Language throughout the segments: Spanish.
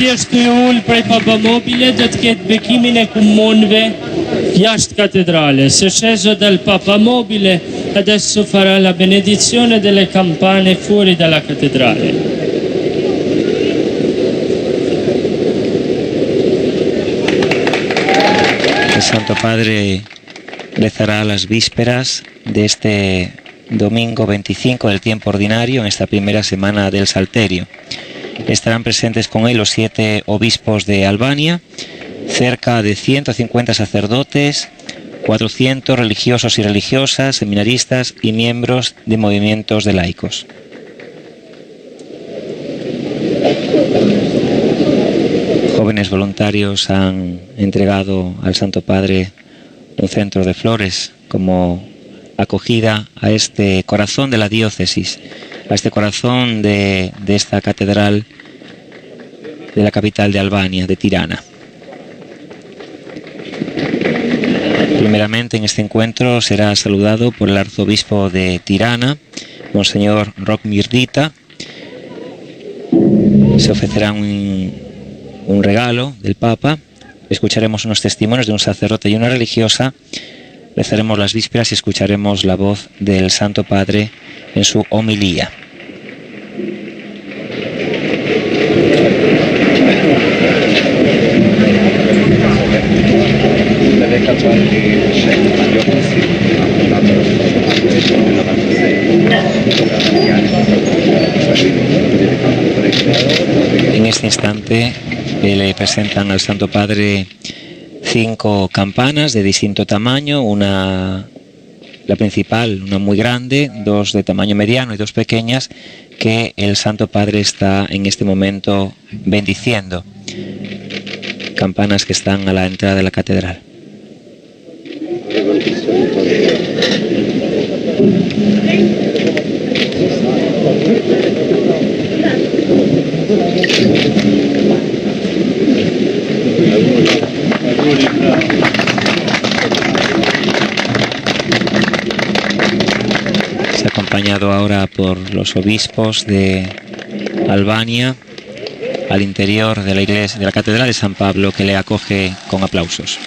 thjesht një ull prej papamobile do të ketë bekimin e komunëve jashtë katedrale. Se sceso dal papamobile adesso farà la benedizione delle campane fuori dalla cattedrale. El Santo Padre rezará las vísperas de este domingo 25 del tiempo ordinario en esta primera semana del Salterio. Estarán presentes con él los 7 obispos de Albania, cerca de 150 sacerdotes, 400 religiosos y religiosas, seminaristas y miembros de movimientos de laicos. Jóvenes voluntarios han entregado al Santo Padre un centro de flores como acogida a este corazón de la diócesis, a este corazón de esta catedral de la capital de Albania, de Tirana. Primeramente en este encuentro será saludado por el arzobispo de Tirana, Monseñor Rok Mirdita. Se ofrecerá un regalo del Papa, escucharemos unos testimonios de un sacerdote y una religiosa, rezaremos las vísperas y escucharemos la voz del Santo Padre en su homilía. En este instante le presentan al Santo Padre 5 campanas de distinto tamaño, la principal, una muy grande, 2 de tamaño mediano y 2 pequeñas, que el Santo Padre está en este momento bendiciendo. Campanas que están a la entrada de la catedral. Se ha acompañado ahora por los obispos de Albania al interior de la iglesia, de la catedral de San Pablo, que le acoge con aplausos.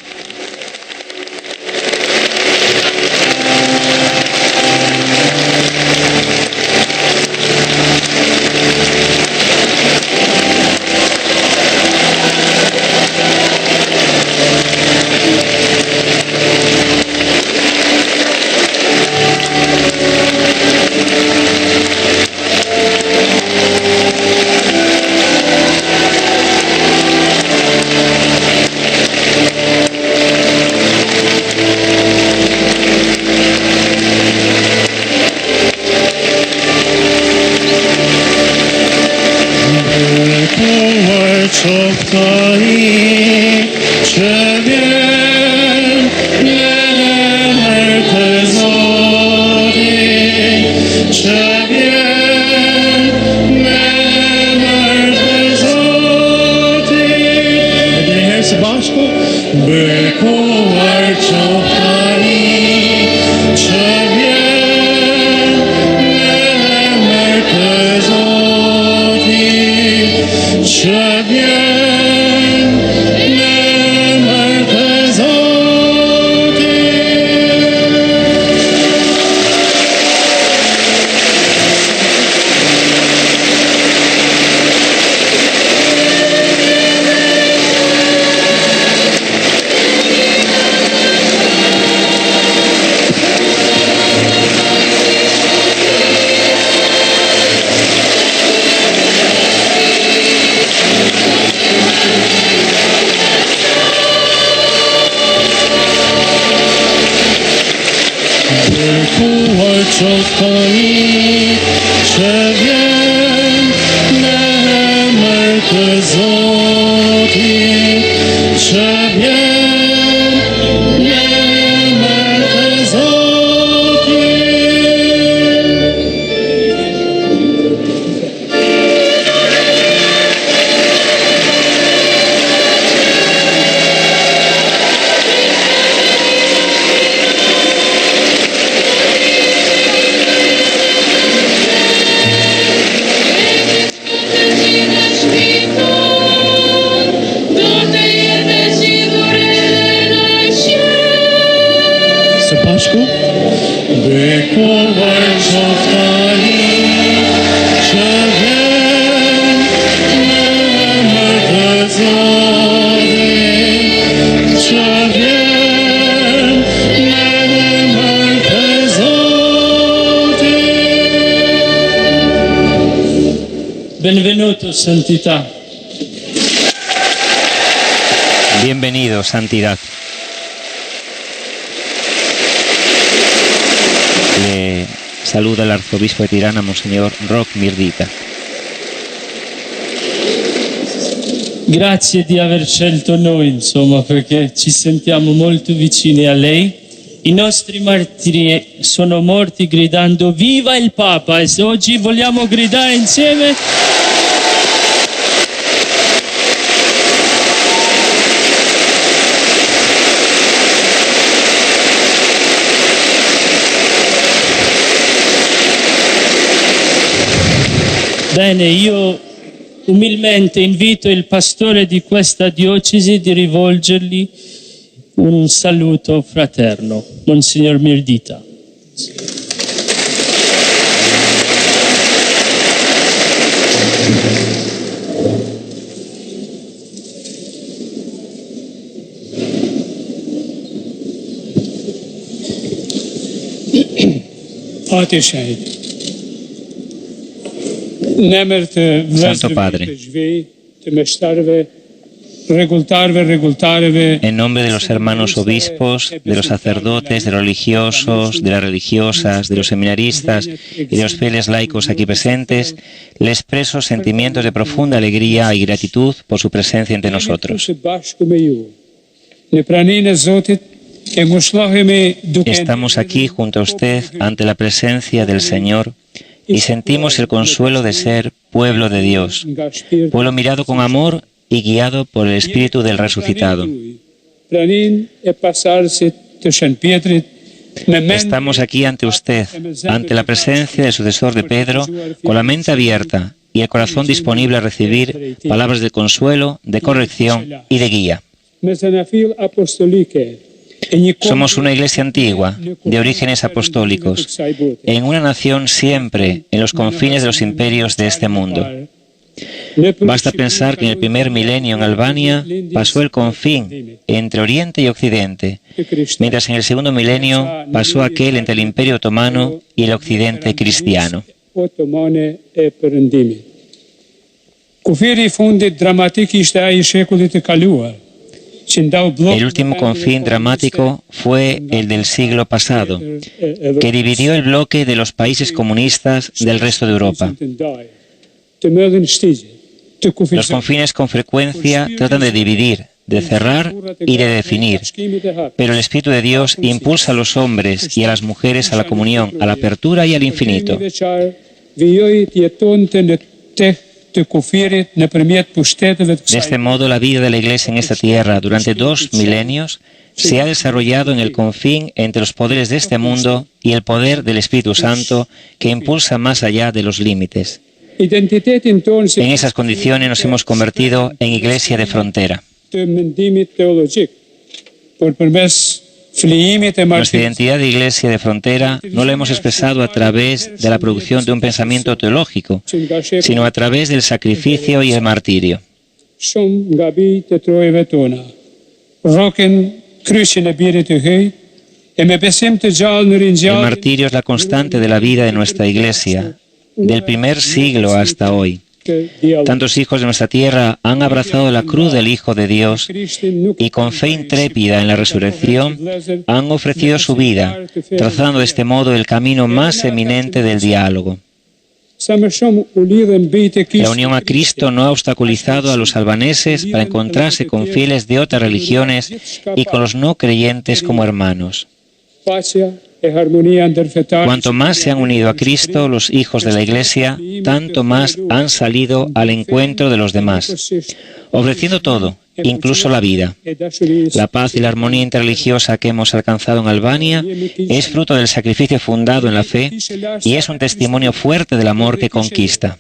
së Pashku. Bekova qoftani që vjen në emër të Zotit, që vjen në emër të Zotit. Benvenuto, santità. Bienvenido, santidad. Le saluda el arzobispo de Tirana, Monseñor Roch Mirdita. Grazie di aver scelto noi, insomma, perché ci sentiamo molto vicini a lei. I nostri martiri sono morti gridando viva il Papa e oggi vogliamo gridare insieme Bene, io umilmente invito il pastore di questa diocesi di rivolgergli un saluto fraterno, Monsignor Mirdita. Fati Shahid. Në emër të vëllezërve të zhvej, të meshtarëve, rregultarëve, en nombre de los hermanos obispos, de los sacerdotes, de los religiosos, de las religiosas, de los seminaristas y de los fieles laicos aquí presentes, le expreso sentimientos de profunda alegría y gratitud por su presencia entre nosotros. Estamos aquí junto a usted ante la presencia del Señor y sentimos el consuelo de ser pueblo de Dios, pueblo mirado con amor y guiado por el Espíritu del resucitado. Estamos aquí ante usted, ante la presencia del sucesor de Pedro, con la mente abierta y el corazón disponible a recibir palabras de consuelo, de corrección y de guía. Somos una iglesia antigua, de orígenes apostólicos, en una nación siempre en los confines de los imperios de este mundo. Basta pensar que en el primer milenio en Albania pasó el confín entre Oriente y Occidente, mientras en el segundo milenio pasó aquel entre el Imperio Otomano y el Occidente cristiano. El último confín dramático fue el del siglo pasado, que dividió el bloque de los países comunistas del resto de Europa. Los confines con frecuencia tratan de dividir, de cerrar y de definir, pero el Espíritu de Dios impulsa a los hombres y a las mujeres a la comunión, a la apertura y al infinito. De este modo, la vida de la Iglesia en esta tierra durante 2 milenios se ha desarrollado en el confín entre los poderes de este mundo y el poder del Espíritu Santo que impulsa más allá de los límites. En esas condiciones nos hemos convertido en Iglesia de frontera. Nuestra identidad de Iglesia de frontera no la hemos expresado a través de la producción de un pensamiento teológico, sino a través del sacrificio y el martirio. El martirio es la constante de la vida de nuestra Iglesia, del primer siglo hasta hoy. Tantos hijos de nuestra tierra han abrazado la cruz del Hijo de Dios y con fe intrépida en la resurrección han ofrecido su vida, trazando de este modo el camino más eminente del diálogo. La unión a Cristo no ha obstaculizado a los albaneses para encontrarse con fieles de otras religiones y con los no creyentes como hermanos. Cuanto más se han unido a Cristo los hijos de la Iglesia, tanto más han salido al encuentro de los demás, ofreciendo todo, incluso la vida. La paz y la armonía interreligiosa que hemos alcanzado en Albania es fruto del sacrificio fundado en la fe y es un testimonio fuerte del amor que conquista.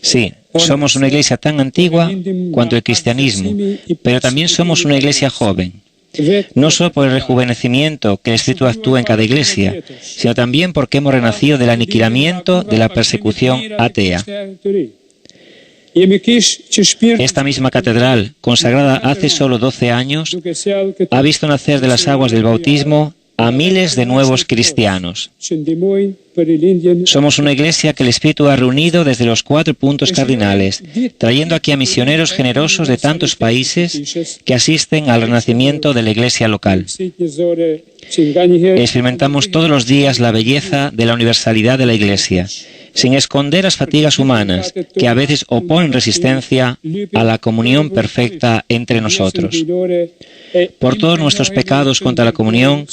Sí, Somos una iglesia tan antigua cuanto el cristianismo, pero también somos una iglesia joven. No solo por el rejuvenecimiento que el Espíritu actúa en cada iglesia, sino también porque hemos renacido del aniquilamiento de la persecución atea. Esta misma catedral, consagrada hace solo 12 años, ha visto nacer de las aguas del bautismo a miles de nuevos cristianos. Somos una iglesia que el Espíritu ha reunido desde los 4 puntos cardinales, trayendo aquí a misioneros generosos de tantos países que asisten al renacimiento de la iglesia local. Experimentamos todos los días la belleza de la universalidad de la iglesia, sin esconder las fatigas humanas que a veces oponen resistencia a la comunión perfecta entre nosotros. Por todos nuestros pecados contra la comunión,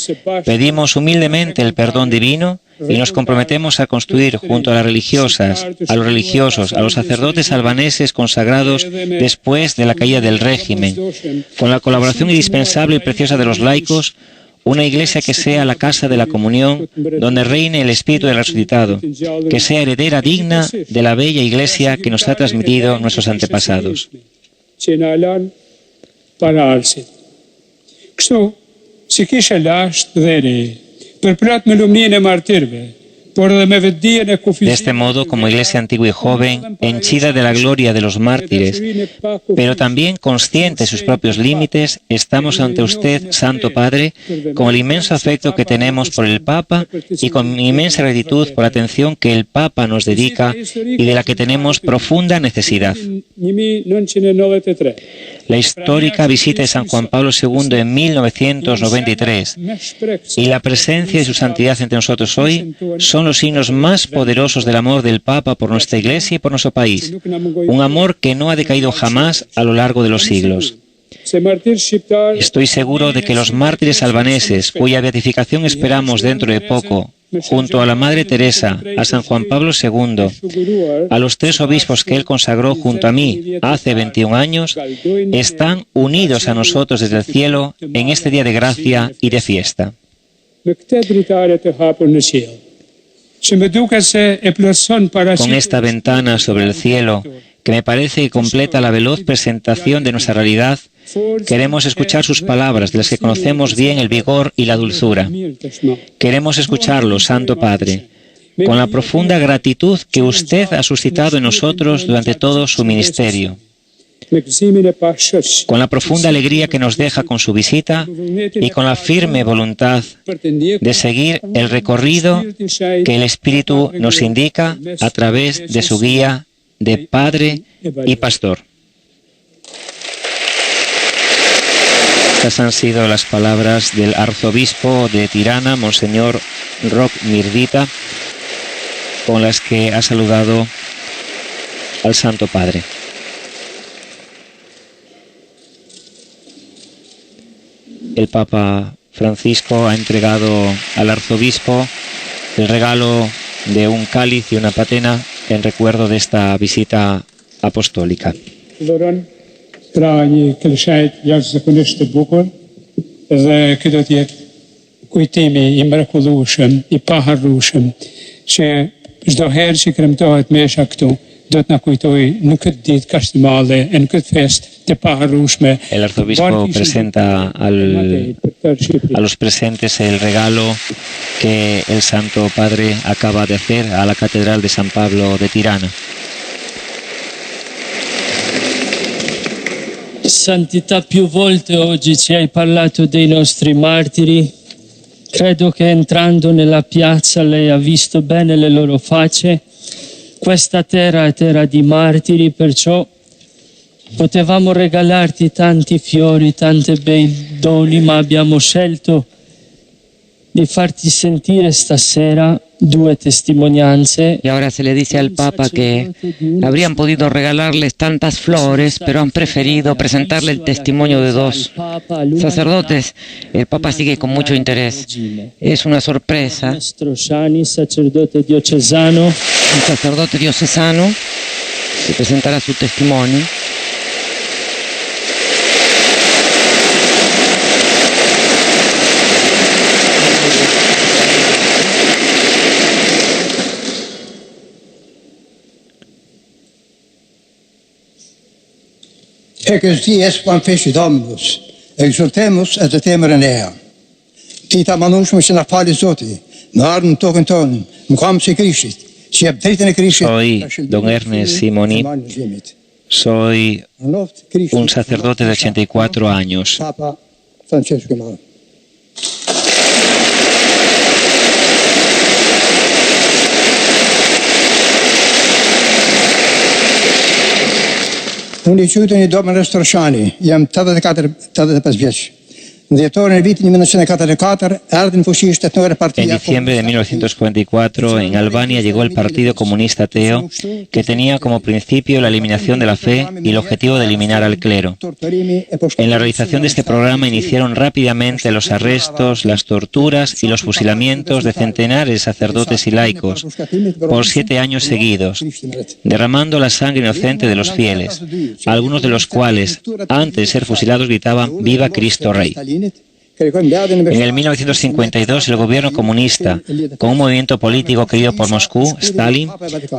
pedimos humildemente el perdón divino y nos comprometemos a construir junto a las religiosas, a los religiosos, a los sacerdotes albaneses consagrados después de la caída del régimen, con la colaboración indispensable y preciosa de los laicos, una iglesia que sea la casa de la comunión, donde reine el Espíritu del resucitado, que sea heredera digna de la bella iglesia que nos ha transmitido nuestros antepasados. De este modo, como iglesia antigua y joven, henchida de la gloria de los mártires, pero también consciente de sus propios límites, estamos ante usted, Santo Padre, con el inmenso afecto que tenemos por el Papa y con inmensa gratitud por la atención que el Papa nos dedica y de la que tenemos profunda necesidad. La histórica visita de San Juan Pablo II en 1993 y la presencia de su santidad entre nosotros hoy son los signos más poderosos del amor del Papa por nuestra Iglesia y por nuestro país, un amor que no ha decaído jamás a lo largo de los siglos. Estoy seguro de que los mártires albaneses, cuya beatificación esperamos dentro de poco, junto a la Madre Teresa, a San Juan Pablo II, a los 3 obispos que él consagró junto a mí hace 21 años, están unidos a nosotros desde el cielo en este día de gracia y de fiesta. Con esta ventana sobre el cielo, que me parece que completa la veloz presentación de nuestra realidad, queremos escuchar sus palabras, de las que conocemos bien el vigor y la dulzura. Queremos escucharlo, Santo Padre, con la profunda gratitud que usted ha suscitado en nosotros durante todo su ministerio, con la profunda alegría que nos deja con su visita y con la firme voluntad de seguir el recorrido que el Espíritu nos indica a través de su guía de Padre y Pastor. Estas han sido las palabras del arzobispo de Tirana, Monseñor Roc Mirdita, con las que ha saludado al Santo Padre. El Papa Francisco ha entregado al arzobispo el regalo de un cáliz y una patena en recuerdo de esta visita apostólica. Tra një klëshajt jashtëzakonisht të bukur dhe ky do të jetë kujtimi i mrekullueshëm, i paharrueshëm që çdo herë që kremtohet mesha këtu do të na kujtojë në këtë ditë kaq të madhe, në këtë festë të paharrueshme. El arzobispo presenta a los presentes el regalo que el Santo Padre acaba de hacer a la Catedral de San Pablo de Tirana. Santità, più volte oggi ci hai parlato dei nostri martiri. Credo che entrando nella piazza lei ha visto bene le loro facce. Questa terra è terra di martiri, perciò potevamo regalarti tanti fiori, tanti bei doni, ma abbiamo scelto di farti sentire stasera 2 testimonianze. Y ahora se le dice al Papa que habrían podido regalarles tantas flores, pero han preferido presentarle el testimonio de 2 sacerdotes. El Papa sigue con mucho interés. Es una sorpresa. Un sacerdote diocesano que presentará su testimonio. Pecus dies quam feci Dominus, exultemus et temere nea. Tita manusmus in appali zoti, narn tokenton, quam se Christit, si abdretene Christit. Soy don Ernest Simoni, soy un sacerdote de 84 años. Papa Francesco Maro. Uniciudini Domini Restorșani, i-am tătă de păzvieci. En diciembre de 1944, en Albania llegó el Partido Comunista Ateo, que tenía como principio la eliminación de la fe y el objetivo de eliminar al clero. En la realización de este programa iniciaron rápidamente los arrestos, las torturas y los fusilamientos de centenares de sacerdotes y laicos por 7 años seguidos, derramando la sangre inocente de los fieles, algunos de los cuales, antes de ser fusilados, gritaban «Viva Cristo Rey». En el 1952, el gobierno comunista, con un movimiento político querido por Moscú, Stalin,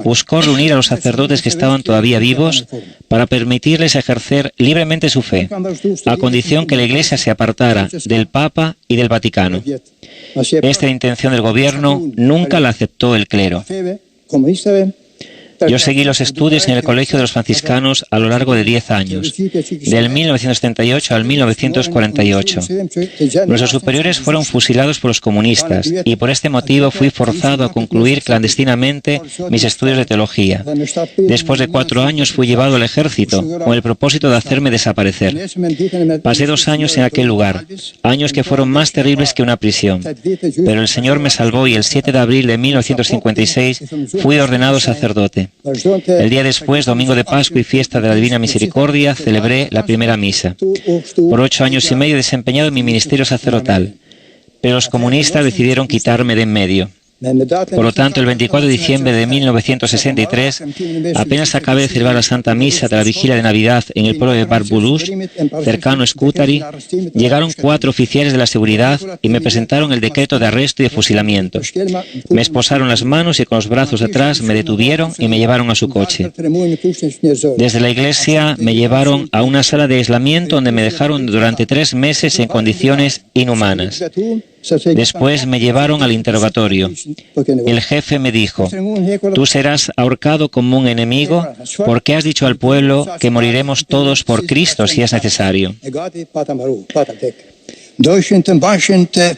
buscó reunir a los sacerdotes que estaban todavía vivos para permitirles ejercer libremente su fe, a condición que la Iglesia se apartara del Papa y del Vaticano. Esta intención del gobierno nunca la aceptó el clero. Yo seguí los estudios en el Colegio de los Franciscanos a lo largo de 10 años, del 1978 al 1948. Nuestros superiores fueron fusilados por los comunistas y por este motivo fui forzado a concluir clandestinamente mis estudios de teología. Después de 4 años fui llevado al ejército con el propósito de hacerme desaparecer. Pasé 2 años en aquel lugar, años que fueron más terribles que una prisión, pero el Señor me salvó y el 7 de abril de 1956 fui ordenado sacerdote. El día después, domingo de Pascua y fiesta de la Divina Misericordia, celebré la primera misa. Por 8 años y medio he desempeñado mi ministerio sacerdotal, pero los comunistas decidieron quitarme de en medio. Por lo tanto, el 24 de diciembre de 1963, apenas acabé de celebrar la Santa Misa de la Vigilia de Navidad en el pueblo de Barbulush, cercano a Scutari, llegaron 4 oficiales de la seguridad y me presentaron el decreto de arresto y de fusilamiento. Me esposaron las manos y con los brazos atrás me detuvieron y me llevaron a su coche. Desde la iglesia me llevaron a una sala de aislamiento donde me dejaron durante 3 meses en condiciones inhumanas. Después me llevaron al interrogatorio. El jefe me dijo: tú serás ahorcado como un enemigo porque has dicho al pueblo que moriremos todos por Cristo si es necesario.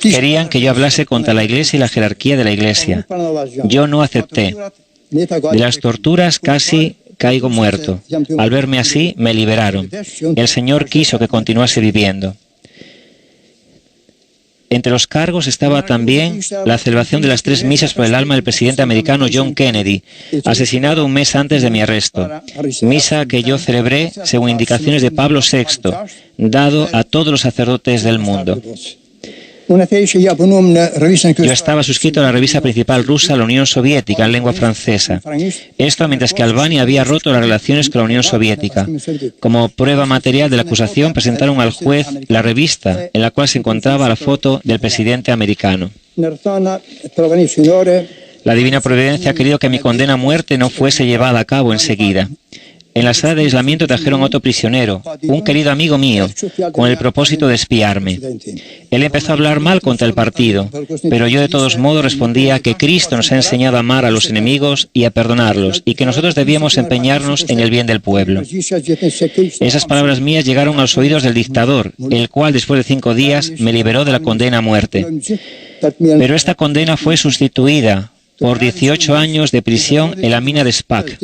Querían que yo hablase contra la iglesia y la jerarquía de la iglesia. Yo no acepté. De las torturas casi caigo muerto. Al verme así, me liberaron. El Señor quiso que continuase viviendo. Entre los cargos estaba también la celebración de las 3 misas por el alma del presidente americano John Kennedy, asesinado un mes antes de mi arresto. Misa que yo celebré según indicaciones de Pablo VI, dado a todos los sacerdotes del mundo. Yo estaba suscrito a la revista principal rusa, la Unión Soviética, en lengua francesa. Esto mientras que Albania había roto las relaciones con la Unión Soviética. Como prueba material de la acusación, presentaron al juez la revista en la cual se encontraba la foto del presidente americano. La Divina Providencia ha querido que mi condena a muerte no fuese llevada a cabo enseguida. En la sala de aislamiento trajeron a otro prisionero, un querido amigo mío, con el propósito de espiarme. Él empezó a hablar mal contra el partido, pero yo de todos modos respondía que Cristo nos ha enseñado a amar a los enemigos y a perdonarlos, y que nosotros debíamos empeñarnos en el bien del pueblo. Esas palabras mías llegaron a los oídos del dictador, el cual después de 5 días me liberó de la condena a muerte. Pero esta condena fue sustituida por 18 años de prisión en la mina de Spac.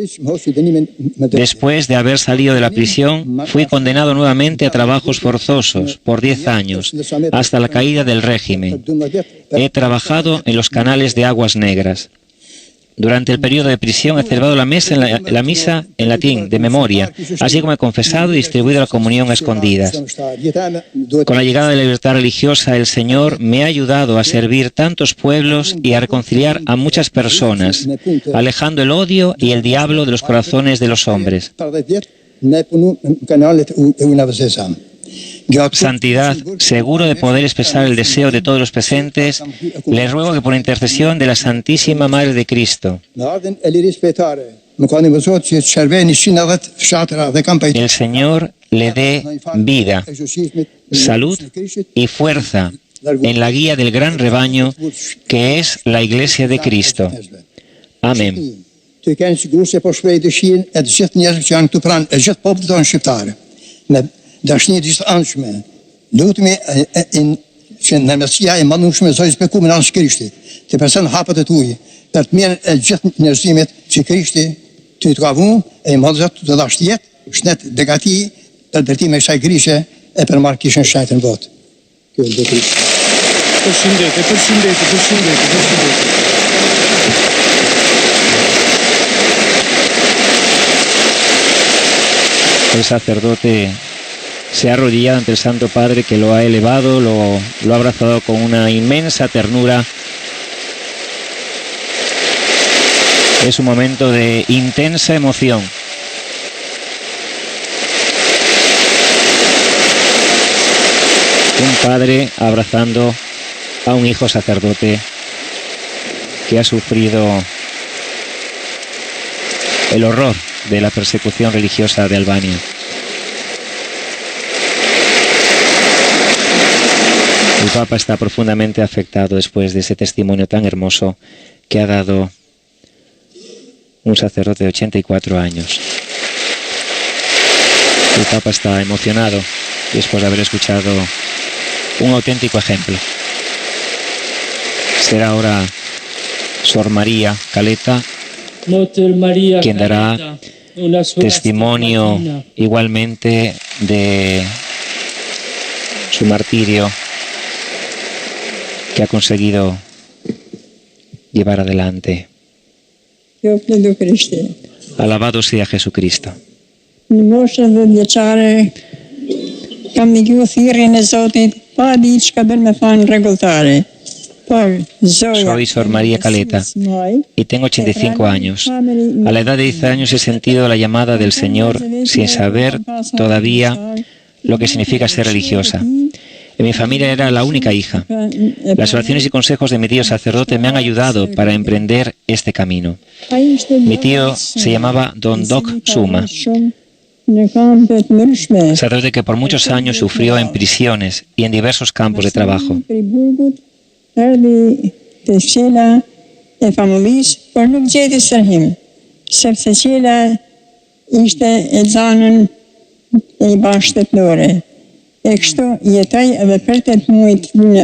Después de haber salido de la prisión, fui condenado nuevamente a trabajos forzosos por 10 años, hasta la caída del régimen. He trabajado en los canales de aguas negras. Durante el periodo de prisión he celebrado la misa en latín, de memoria, así como he confesado y distribuido la comunión a escondidas. Con la llegada de la libertad religiosa, el Señor me ha ayudado a servir tantos pueblos y a reconciliar a muchas personas, alejando el odio y el diablo de los corazones de los hombres. Santidad, seguro de poder expresar el deseo de todos los presentes, le ruego que por intercesión de la Santísima Madre de Cristo El Señor le dé vida, salud y fuerza en la guía del gran rebaño que es la Iglesia de Cristo. Amén. El sacerdote se ha arrodillado ante el Santo Padre, que lo ha elevado, lo ha abrazado con una inmensa ternura. Es un momento de intensa emoción. Un padre abrazando a un hijo sacerdote que ha sufrido el horror de la persecución religiosa de Albania. El Papa está profundamente afectado después de ese testimonio tan hermoso que ha dado un sacerdote de 84 años. El Papa está emocionado después de haber escuchado un auténtico ejemplo. Será ahora Sor María Caleta quien dará testimonio igualmente de su martirio que ha conseguido llevar adelante. Alabado sea Jesucristo. Soy Sor María Caleta y tengo 85 años. A la edad de 10 años he sentido la llamada del Señor sin saber todavía lo que significa ser religiosa. En mi familia era la única hija. Las oraciones y consejos de mi tío sacerdote me han ayudado para emprender este camino. Mi tío se llamaba Don Doc Suma, sacerdote que por muchos años sufrió en prisiones y en diversos campos de trabajo.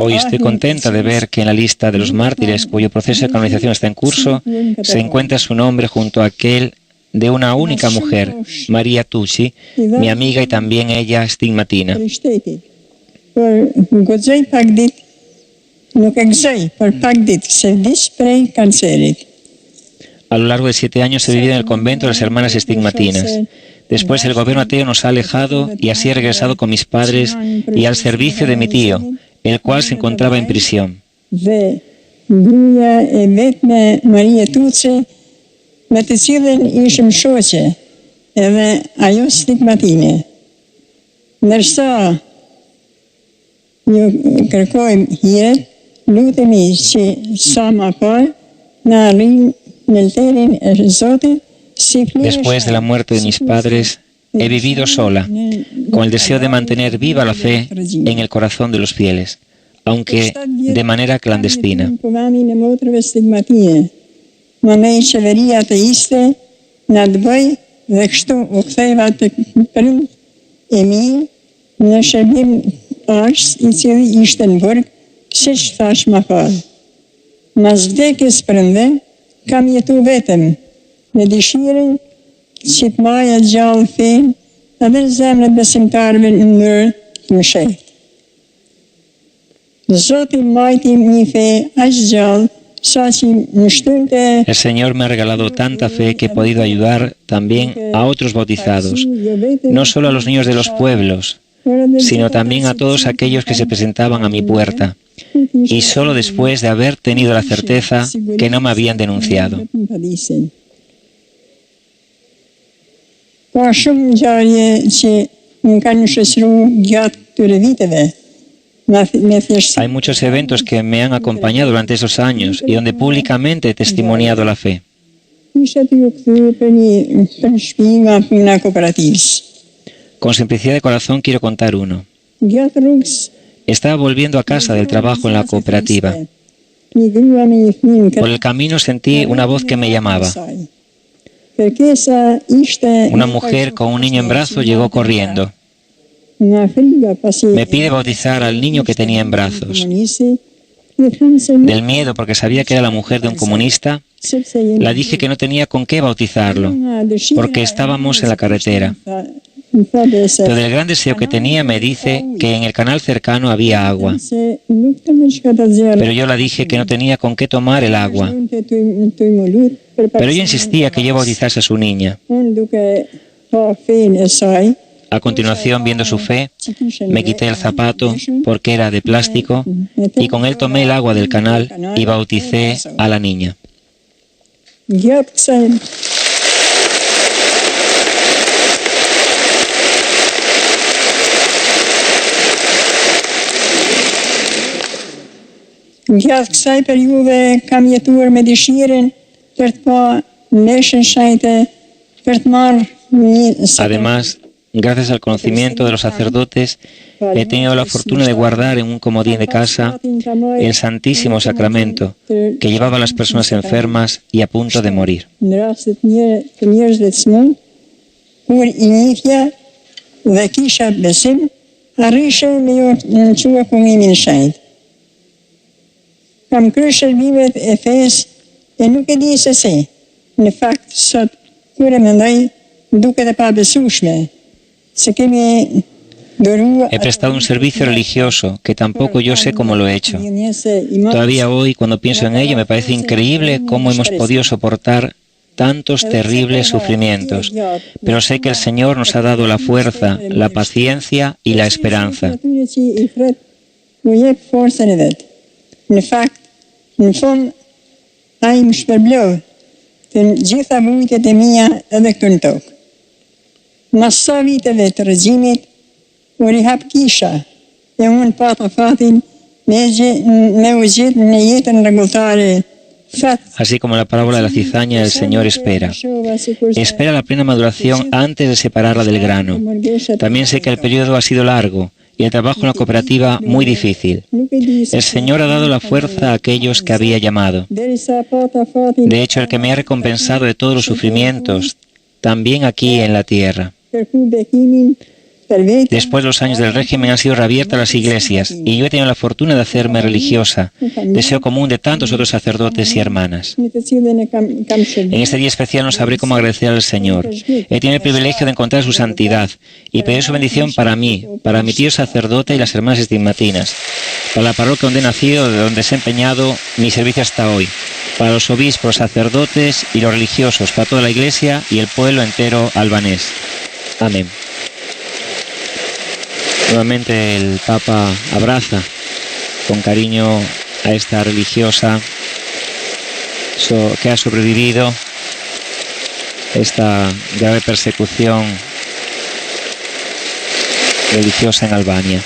Hoy estoy contenta de ver que en la lista de los mártires cuyo proceso de canonización está en curso se encuentra su nombre junto a aquel de una única mujer, María Tucci, mi amiga y también ella stigmatina. A lo largo de 7 años he vivido en el convento de las hermanas stigmatinas. Después el gobierno ateo nos ha alejado y así he regresado con mis padres y al servicio de mi tío, el cual se encontraba en prisión. Después de la muerte de mis padres, he vivido sola, con el deseo de mantener viva la fe en el corazón de los fieles, aunque de manera clandestina. Me dëshirën që të maja gjallë fenë edhe në zemrët besimtarëve në mënyrë të mëshirë. Zoti majti një fe aq gjallë sa që më shtynte. El Señor me ha regalado tanta fe que he podido ayudar también a otros bautizados, no solo a los niños de los pueblos, sino también a todos aquellos que se presentaban a mi puerta, y solo después de haber tenido la certeza que no me habían denunciado. Hay muchos eventos que me han acompañado durante esos años y donde públicamente he testimoniado la fe. Con simplicidad de corazón quiero contar uno. Estaba volviendo a casa del trabajo en la cooperativa. Por el camino sentí una voz que me llamaba. Una mujer con un niño en brazos llegó corriendo. Me pide bautizar al niño que tenía en brazos. Del miedo, porque sabía que era la mujer de un comunista, la dije que no tenía con qué bautizarlo, porque estábamos en la carretera. Pero del gran deseo que tenía me dice que en el canal cercano había agua. Pero yo la dije que no tenía con qué tomar el agua. Pero ella insistía que yo bautizase a su niña. A continuación, viendo su fe, me quité el zapato porque era de plástico y con él tomé el agua del canal y bauticé a la niña. Además, gracias al conocimiento de los sacerdotes, he tenido la fortuna de guardar en un comodín de casa el Santísimo Sacramento que llevaba a las personas enfermas y a punto de morir. He prestado un servicio religioso que tampoco yo sé cómo lo he hecho. Todavía hoy, cuando pienso en ello, me parece increíble cómo hemos podido soportar tantos terribles sufrimientos. Pero sé que el Señor nos ha dado la fuerza, la paciencia y la esperanza. Así como la parábola de la cizaña, el Señor espera. Espera la plena maduración antes de separarla del grano. También sé que el periodo ha sido largo y el trabajo en la cooperativa muy difícil. El Señor ha dado la fuerza a aquellos que había llamado. De hecho, el que me ha recompensado de todos los sufrimientos, también aquí en la tierra. Después de los años del régimen han sido reabiertas las iglesias y yo he tenido la fortuna de hacerme religiosa, deseo común de tantos otros sacerdotes y hermanas. En este día especial no sabré cómo agradecer al Señor. He tenido el privilegio de encontrar su santidad y pedir su bendición para mí, para mi tío sacerdote y las hermanas estigmatinas, para la parroquia donde he nacido, de donde he desempeñado mi servicio hasta hoy, para los obispos, los sacerdotes y los religiosos, para toda la iglesia y el pueblo entero albanés. Amén. Nuevamente el Papa abraza con cariño a esta religiosa que ha sobrevivido esta grave persecución religiosa en Albania.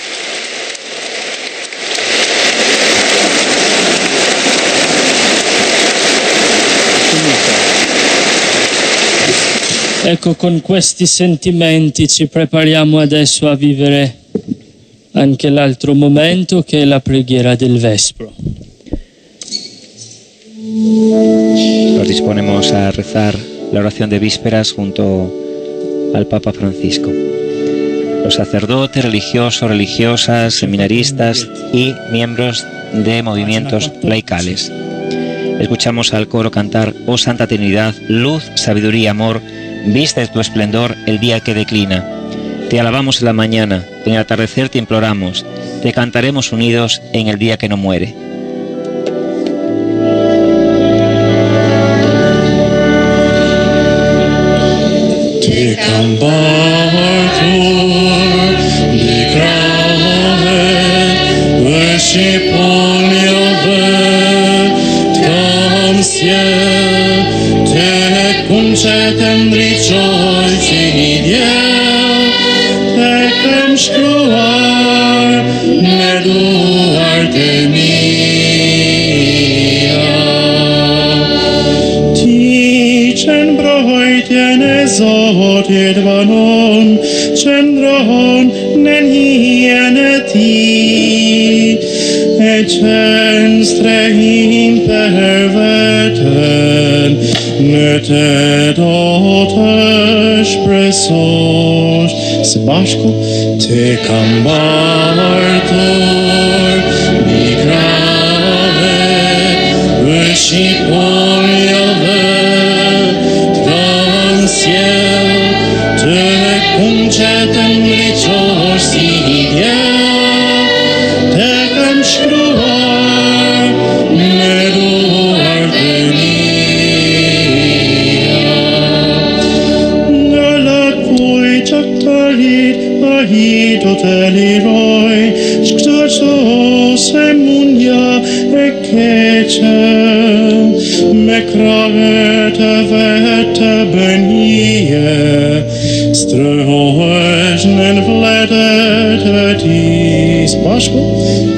Ecco, con questi sentimenti ci prepariamo adesso a vivere anche l'altro momento che è la preghiera del Vespro. Nos disponemos a rezar la oración de vísperas junto al Papa Francisco. Los sacerdotes, religiosos, religiosas, seminaristas y miembros de movimientos laicales. Escuchamos al coro cantar: Oh Santa Trinidad, luz, sabiduría, amor, viste tu esplendor el día que declina. Te alabamos en la mañana, en el atardecer te imploramos, te cantaremos unidos en el día que no muere. Te cambatur, di grave, vesci poliave, tam sie, te concetem rejoici diel, te shkruar, ne duarte mia. Ti dotted vanon, cendron nen hieneti, et censtre imperveten, nete dotes presos, Sebastian te cambartor, migrave, usciponiave, transiel, te concetem ricos idiel, te cam scruar, meduar Ahitotelliroi, sctursos emunia ececem, mecravete vete benie, strehoes nen vledet etis, Pasco,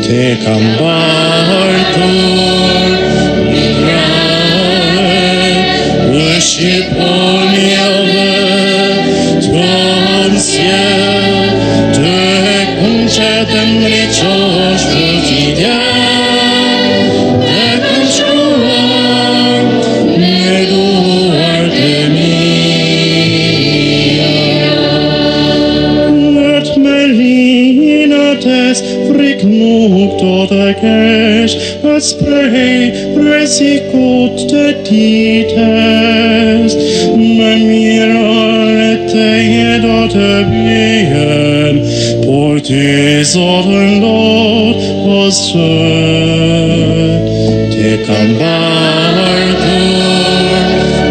te cambartor, migrave, usciponiave, transiel, Cetem ricos quotidian, ecum scruam, meduarte mia. Et melinates fric nuptot eces, et sprei resicut tetites, memiran et teedot bien, Portis orendot postet, te cambartor,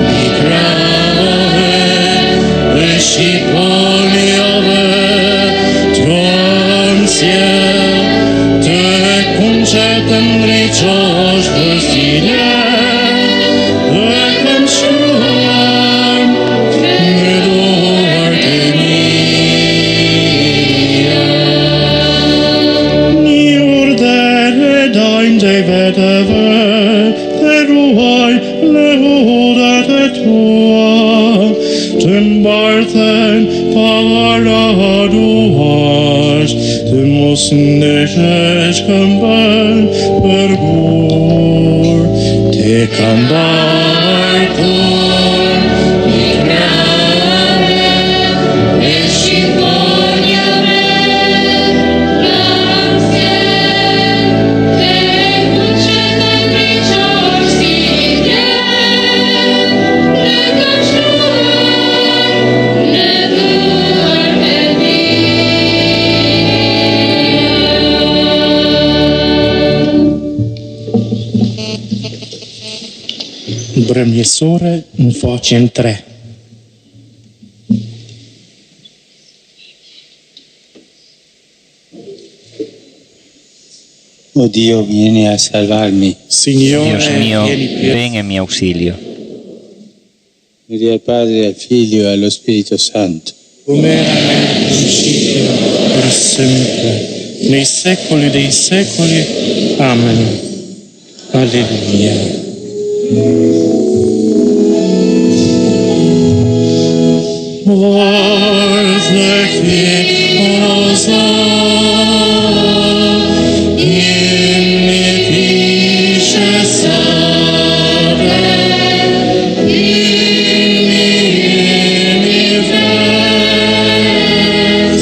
migrave, usciponiave, transiel, te concetem ricos quotidian, ecam scruam, meduarte Vedeve, peruai, leudate tua, tembarten paraduas, temos neces camban per bur, te cambartor, migrave, esciponiave, Brămiesore în facem 3. Oh Dio, vieni a salvarmi. Signore, Dios mío, vieni per ven en mi auxilio. Gloria al Padre, al Figlio e allo Spirito Santo. come era nel principio, per sempre, nei secoli dei secoli. Amen. Alleluia. Forte filosa, inimice sare, inimives,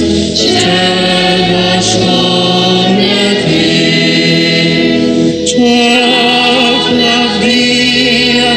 celas cometi, Flavia,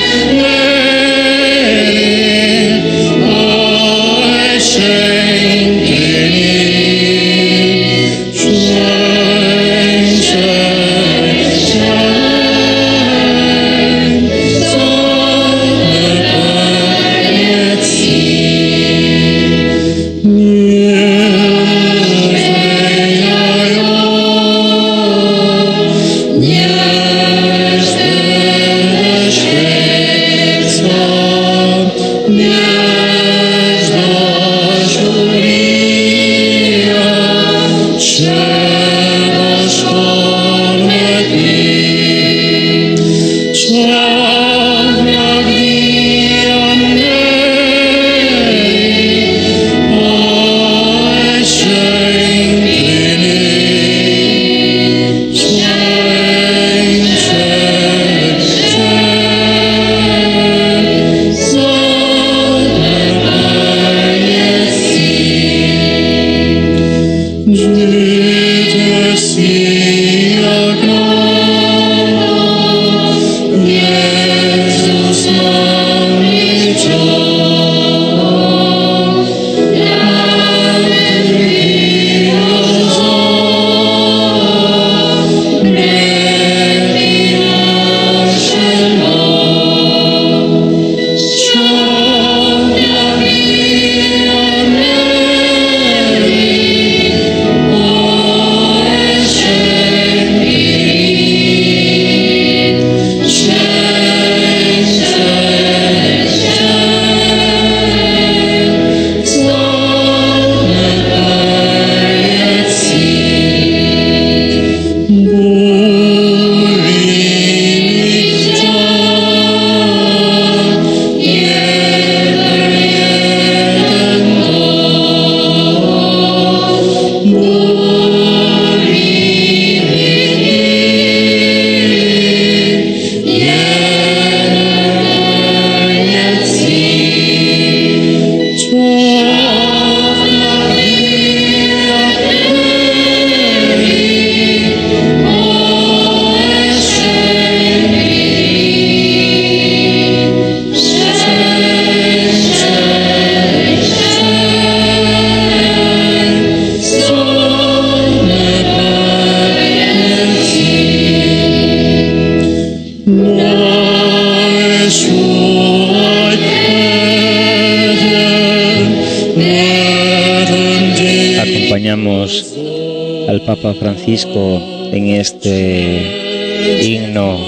al Papa Francisco en este himno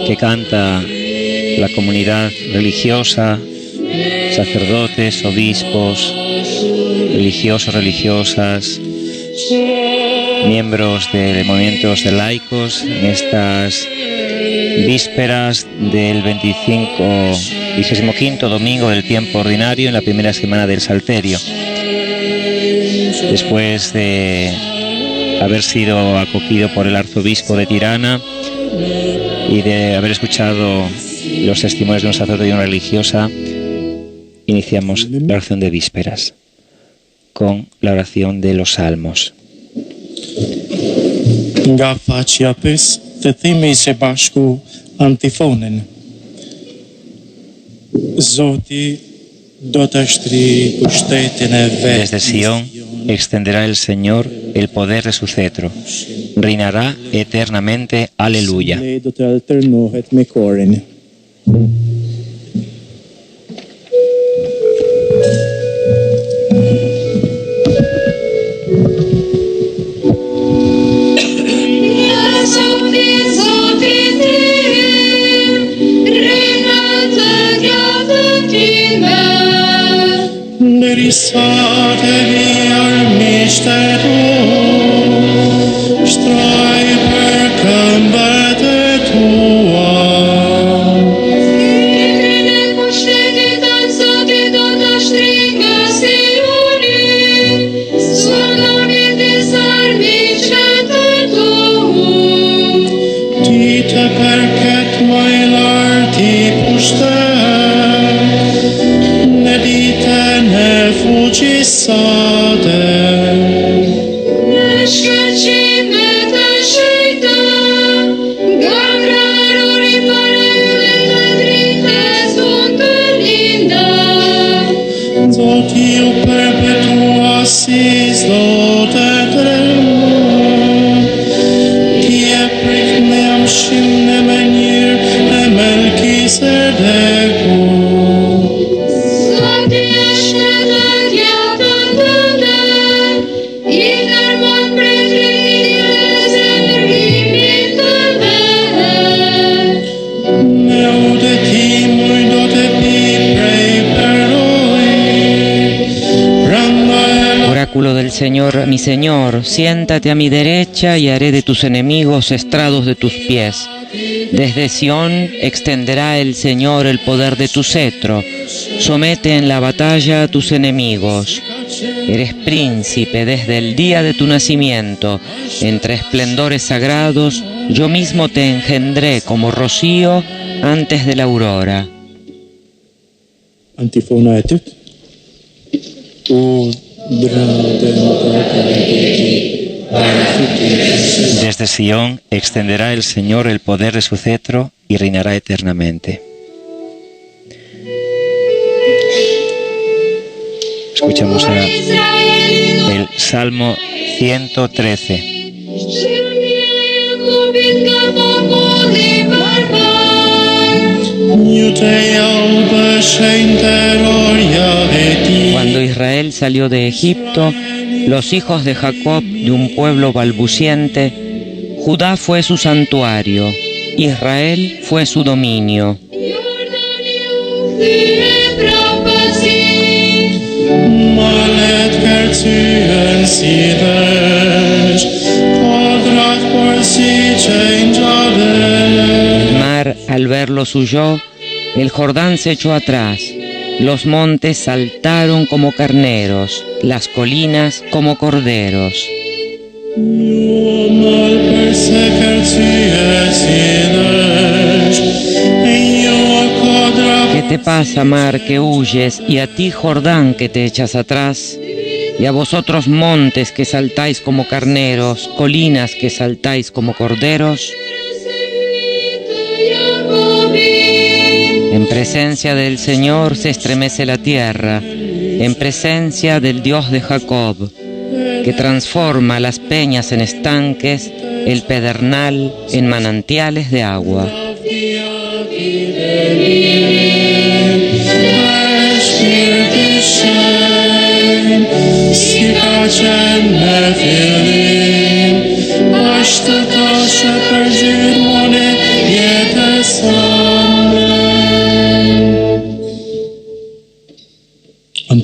que canta la comunidad religiosa, sacerdotes, obispos, religiosos, religiosas, miembros de movimientos de laicos en estas vísperas del 25º domingo del tiempo ordinario en la primera semana del Salterio. Después de haber sido acogido por el arzobispo de Tirana y de haber escuchado los testimonios de un sacerdote y una religiosa, iniciamos la oración de vísperas con la oración de los salmos. Nga facia pes të themi së bashku antifonen. Zoti do të shtri pushtetin e vet. Desde Sion extenderá el Señor el poder de su cetro. Reinará eternamente. Aleluya. Do të alternohet me korin. Risate viar mishtetu, shtraj për këmbët e tua. Zitrin e pushtetit tanë Zotit do të shtrikë si uri, Sullamit e sarmiqet e tu. Ti të përket më i larti pushtet, në ditën e fuqisate. Në shkëqimet e shejta, nga ngraruri para ylle të drites unë të linda. Zoti ju perpetua si s'do të tremon, ti e prit me amshim në menjir e Melkisedeku. Oráculo del Señor, mi Señor, siéntate a mi derecha y haré de tus enemigos estrados de tus pies. Desde Sión extenderá el Señor el poder de tu cetro. Somete en la batalla a tus enemigos. Eres príncipe desde el día de tu nacimiento. Entre esplendores sagrados, yo mismo te engendré como rocío antes de la aurora. Antifona e tyt. Desde Sion extenderá el Señor el poder de su cetro y reinará eternamente. Escuchamos ahora el Salmo 113. Cuando Israel salió de Egipto, los hijos de Jacob de un pueblo balbuciente, Judá fue su santuario, Israel fue su dominio. El mar, al verlos, huyó, el Jordán se echó atrás, los montes saltaron como carneros, las colinas como corderos. ¿Qué te pasa, mar, que huyes, y a ti, Jordán, que te echas atrás? Y a vosotros, montes, que saltáis como carneros, colinas, que saltáis como corderos. En presencia del Señor se estremece la tierra, en presencia del Dios de Jacob, que transforma las peñas en estanques, el pedernal en manantiales de agua. Si pacem ne fili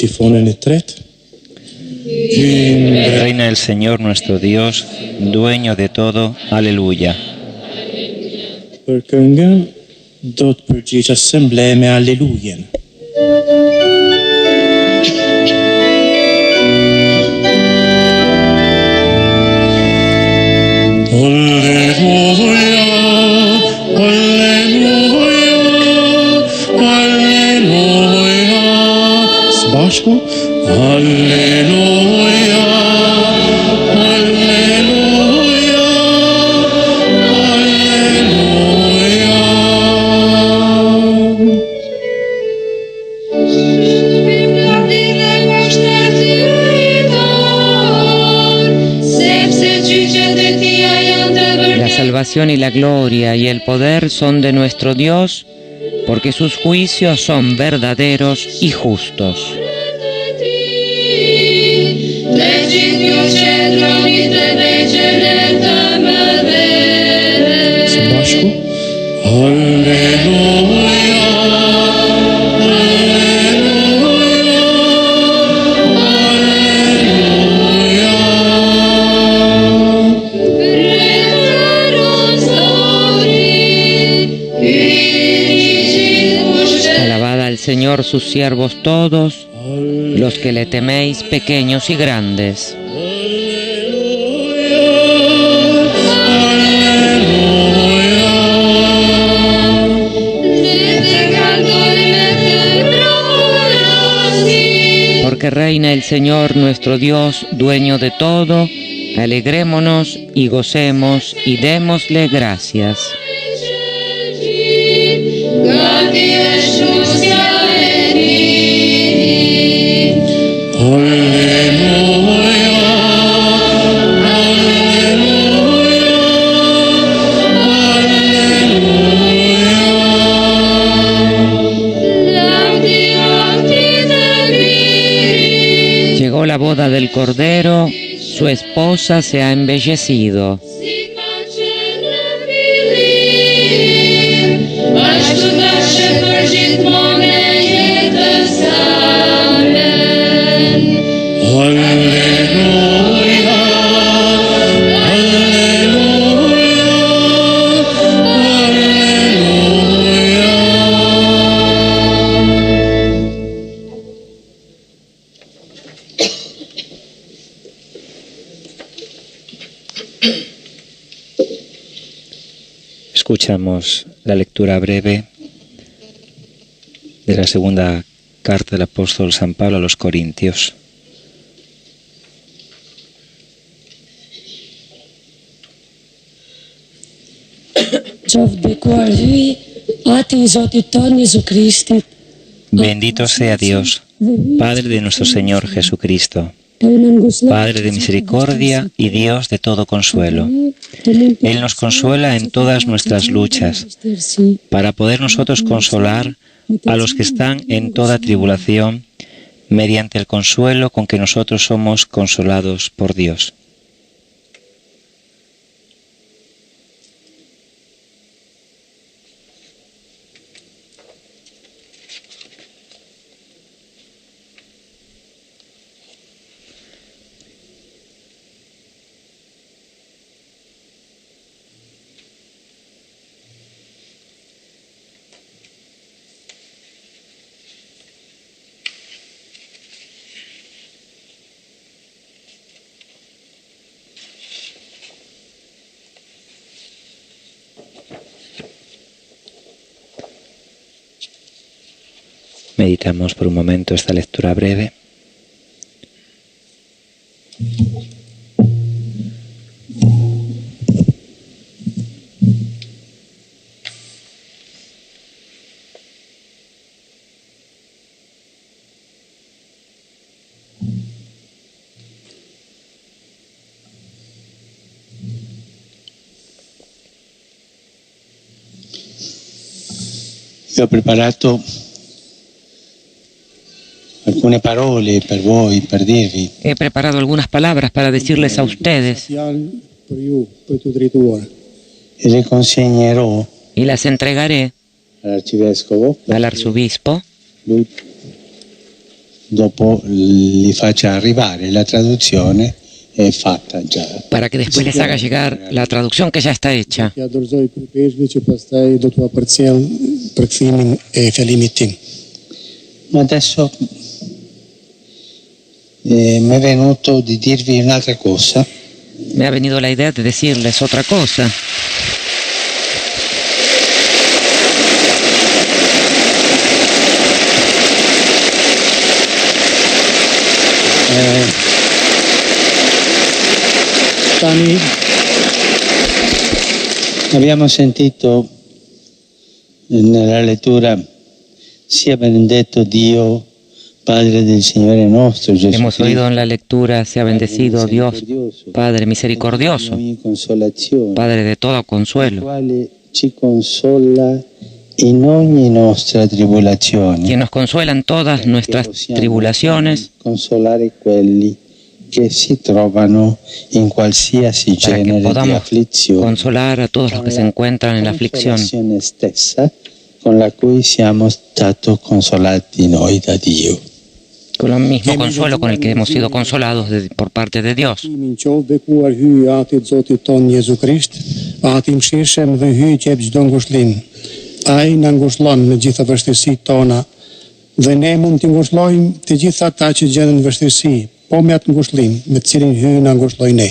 antifonen tret. Reina el Señor nuestro Dios, dueño de todo. Aleluya. Për këngën do të përgjigjesh semble me alelujen. Së bashku. Alleluja, alleluja, alleluja. La salvación y la gloria y el poder son de nuestro Dios, porque sus juicios son verdaderos y justos. Së bashku. Alleluja, Alabad al Señor sus siervos todos, los que le teméis, pequeños y grandes. Porque reina el Señor nuestro Dios, dueño de todo, alegrémonos y gocemos y démosle gracias. Llegó la boda del Cordero, su esposa se ha embellecido. Escuchamos la lectura breve de la segunda carta del apóstol San Pablo a los Corintios. Bendito sea Dios, Padre de nuestro Señor Jesucristo, Padre de misericordia y Dios de todo consuelo. Él nos consuela en todas nuestras luchas, para poder nosotros consolar a los que están en toda tribulación, mediante el consuelo con que nosotros somos consolados por Dios. Meditamos por un momento esta lectura breve. Io ho preparato alcune parole per voi, per dirvi. He preparado algunas palabras para decirles a ustedes E le consegnerò y las entregaré all'arcivescovo. al arzobispo Lui dopo li faccia arrivare. La traduzione è fatta già. para que después les haga llegar la traducción que ya está hecha. Ja dorëzoj për peshve që pastaj do t'u apërcjell për kthimin e fjalimit tim. Ma adesso mi è venuto di dirvi un'altra cosa. Me ha venido la idea de decirles otra cosa. Tani, abbiamo sentito nella lettura: sia benedetto Dio, Padre del Signore nostro Gesù Hemos oído en la lectura, sea bendecido Dios, Padre misericordioso, ogni consolazione, Padre de todo il consuelo, quale ci consola in ogni nostra tribolazione, quien nos consuela en todas nuestras tribulaciones, consolare quelli che si trovano in qualsiasi para que genere di podamos afflizione, consolar a todos los que se encuentran en la aflicción, consolazione stessa con la cui siamo stati consolati noi da Dio. con el mismo consuelo con el que hemos sido consolados por parte de Dios. Min qovë bekuar hyj atit Zotit ton Jezu Krisht, ati mshirshëm dhe hyj qep çdo ngushëllim. Ai na ngushëllon në gjitha vështirësitë tona dhe ne mund t'i ngushëllojmë të gjitha ata që gjenden në vështirësi, po me atë ngushëllim me të cilin hyj na ngushëlloj ne.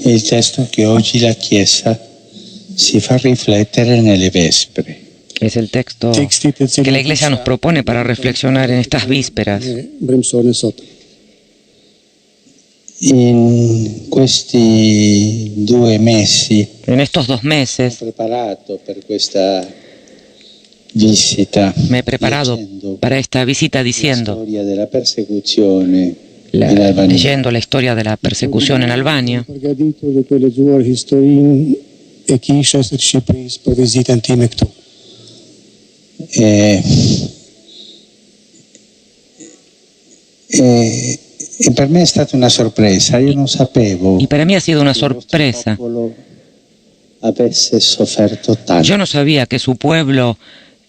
È il testo che oggi la Chiesa si fa riflettere nelle vespere. Es el texto que la Iglesia nos propone para reflexionar en estas vísperas. Bremsone sot. In questi 2 mesi En estos 2 meses preparato per questa visita, me he preparado leggendo para esta visita la diciendo, storia della persecuzione in Albania. leyendo la historia de la persecución en Albania, Përgatitur dhe të lexuar historinë e kishës së Shqipërisë për vizitën time këtu. E per me è stata una sorpresa, io non sapevo y para mí ha sido una che il vostro sorpresa. popolo avesse sofferto tanto. Yo no sabía que su pueblo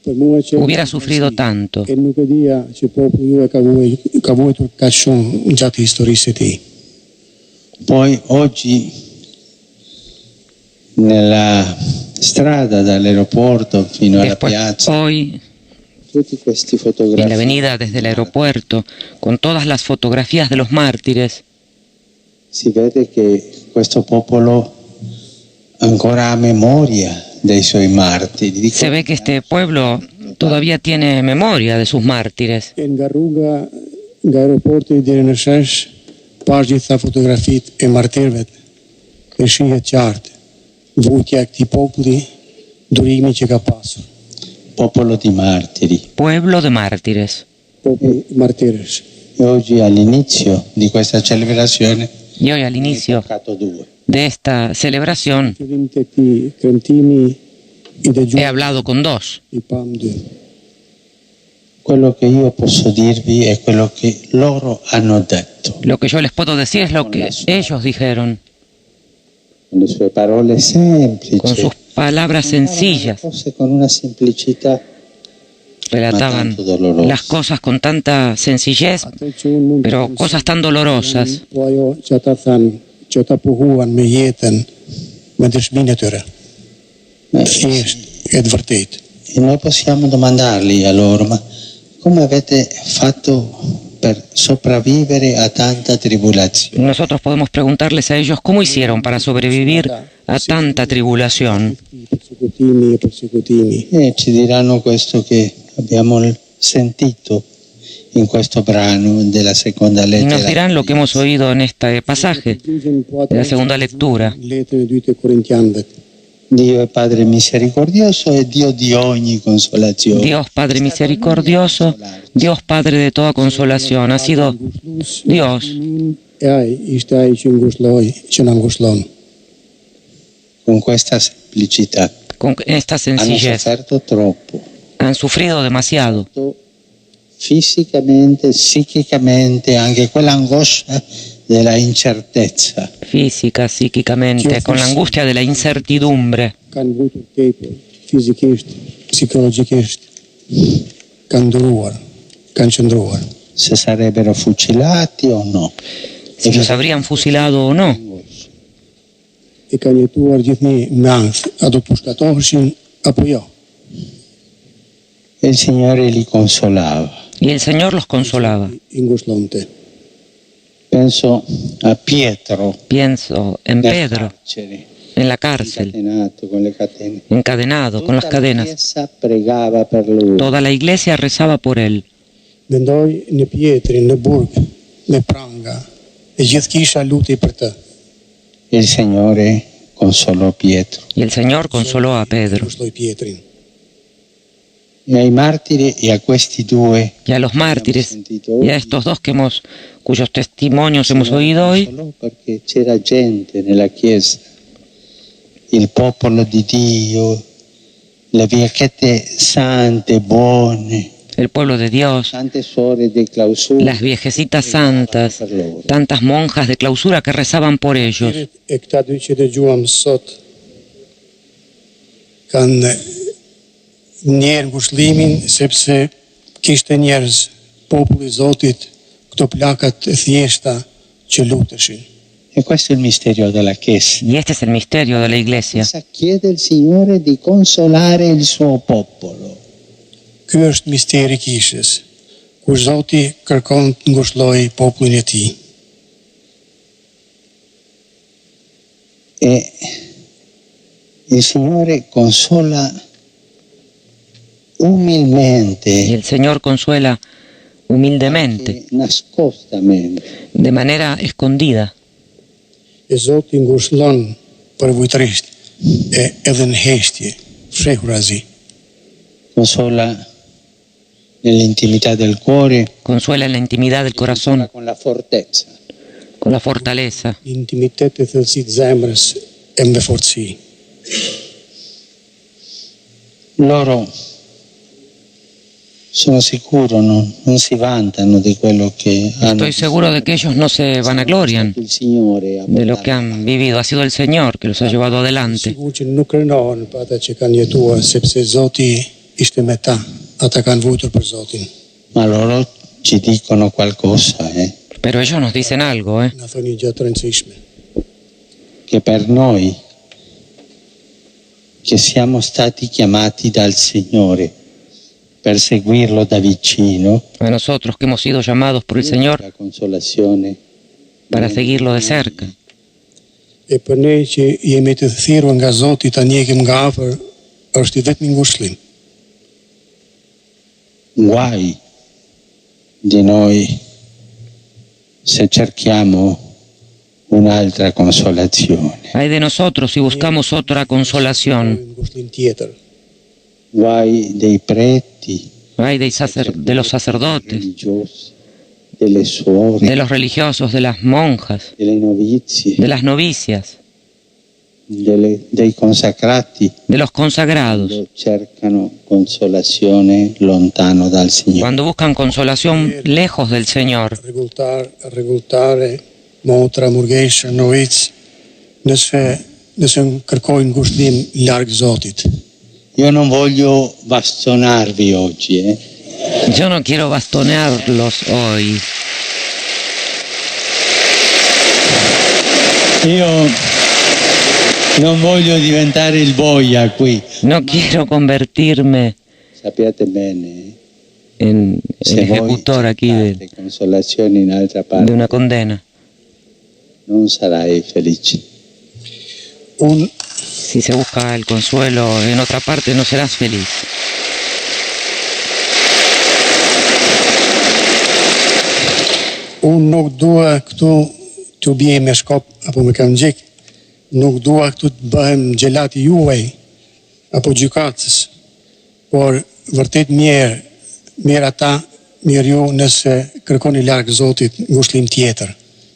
Për mua që hubiera sufrido tanto. e nuk e dija që populli ju ka vuajtur kaq shumë gjatë historisë së tij. Poi oggi nella strada dall'aeroporto fino alla Después, piazza, hoy, tutti questi en la fotografie avenida desde el aeropuerto, con todas las fotografías de los mártires, si vede che questo popolo ancora ha memoria dei suoi martiri. se ve que este pueblo todavía tiene memoria de sus mártires. E nga rruga nga aeroporti deri në shesh, pa gjitha fotografitë e martirëve e shihet qartë vutja e këtij populli, durimi që ka pasur. Popolo di martiri. Pueblo de mártires. Populli martirësh. E oggi all'inizio di questa celebrazione Y hoy al inicio ho toccato 2. de esta celebración Fillim të këtij kremtimi i he dëgjuar hablado con 2. i pam dy. Quello che io posso dirvi è quello che loro hanno detto, Lo que yo les puedo decir es lo que ellos dijeron, con le sue parole semplici, con sus palabras sencillas. forse con una semplicità, Relataban ma tanto dolorosa. las cosas con tanta sencillez, Atë që unë mund pero cosas tan dolorosas. po ajo që ata thanë, që ata puhuan me jetën, me dëshminë e tyre. Thjesht e të vërtetë. E noi possiamo domandargli a loro: ma come avete fatto per sopravvivere a tanta tribolazione? Nosotros podemos preguntarles a ellos cómo hicieron para sobrevivir a tanta tribulación. Persekutimi. E ci diranno questo che abbiamo sentito in questo brano della seconda Y lettera. nos dirán lo que hemos oído en este pasaje de la segunda lectura. Letrën e dytë e Korintianëve. Dio è Padre misericordioso e Dio di ogni consolazione. Dios Padre misericordioso, Dios Padre de toda consolación, ha sido Dios E ai ishte ai që ngushëlloi, që na ngushëllon. Con questa semplicità. con esta Hanno sencillez. sofferto troppo, Han sufrido demasiado, fisicamente, psichicamente, anche quell'angoscia della incertezza. física, psíquicamente, con la angustia de la incertidumbre. Kanë vutur tepër, fizikisht, psikologjikisht. Kanë duruar. kanë qëndruar. Se sarebbero fucilati o no. Si los habrían fusilado o no. I kanë jetuar gjithnjë me ankth, a do të pushtatoheshin apo jo. Il Signore li consolava. Y el Señor los consolaba. I ngushëllonte. Penso a Pietro, Pienso en nel Pedro, carcere, en la cárcel, incatenato con le catene. encadenado con las Tutta la cadenas. Chiesa pregava per lui. Toda la iglesia rezaba por él. Mendoj në Pietrin, në burg, me pranga, e gjithë kisha lutej për të. Il Signore consolò Pietro. Y el Señor consoló a Pedro. Ngushëlloi Pietrin. E ai martiri e a questi due Y a los mártires, sentito y a estos dos cuyos testimonios hemos oído hoy, solo perché c'era gente nella Chiesa, il popolo di Dio, le vecchiette sante, buone, el pueblo de Dios, tante suore di clausura. las viejecitas santas, per loro. tantas monjas de clausura que rezaban por ellos. E këta dy që dëgjuam sot kanë njerë ngushëllimin sepse kishte njerëz populli i Zotit këto plakat e thjeshta që luteshin. E questo è il mistero della Chiesa. Y este es el misterio de la iglesia. Essa chiede al Signore di consolare il suo popolo. Ky është misteri i kishës, kur Zoti kërkon të ngushëllojë popullin e tij. E il Signore consola Y umilmente, el Señor consuela humildemente, e nascostamente. de manera escondida. E Zoti ngushëllon përvojtërisht e edhe në heshtje, fshehurazi. Consola nell'intimità del cuore, Consuela en la intimidad del corazón, con la fortezza. con la fortaleza. Intimitet e thellësitë zemrës e me fortësi. Loro sono sicuro non si vantano di quello che hanno Estoy seguro de que ellos no se vanaglorian il Signore a de lo que han vivido. Ha sido el Señor que los ha llevado adelante. Sigur që nuk rënohen për ata që kanë jetuar, sepse Zoti ishte me ta. Ata kanë vuajtur për Zotin. ma loro ci dicono qualcosa, Pero ellos nos dicen algo, ¿eh? Na thonë një gjë të rëndësishme. che per noi che siamo stati chiamati dal Signore per seguirlo da vicino, A nosotros que hemos sido llamados por el Señor la consolazione para seguirlo de cerca. E për ne që jemi të thirrur nga Zoti ta njekim nga afër, është i vetmi ngushëllim. guai di noi se cerchiamo un'altra consolazione, Hay de nosotros si buscamos otra consolación. Ngushëllim tjetër. guai dei preti, Hay de los sacerdotes, religiosi, delle suore, de los religiosos, de las monjas, delle novizie, de las novicias, dei consacrati, de los consagrados. quando cercano consolazione lontano dal Signore. Cuando buscan consolación lejos del Señor. Rregulltare, motra, murgeshë, novic, nëse kërkojnë ngushëllim larg Zotit. Io non voglio bastonarvi oggi, Yo no quiero bastonearlos hoy. Io non voglio diventare il boia qui. No quiero convertirme Sappiate bene, en el se voi ejecutor aquí cercate consolazione in altra de parte, una condena. non sarai felice. Unë Si se busca el consuelo en otra parte, no serás feliz. nuk dua këtu të bje me shkop apo me kam gjik. Nuk dua këtu të bëhem gjelati juaj apo gjykatës. Por vërtet mirë ata, mirë ju nëse kërkoni larg Zotit ngushëllim tjetër.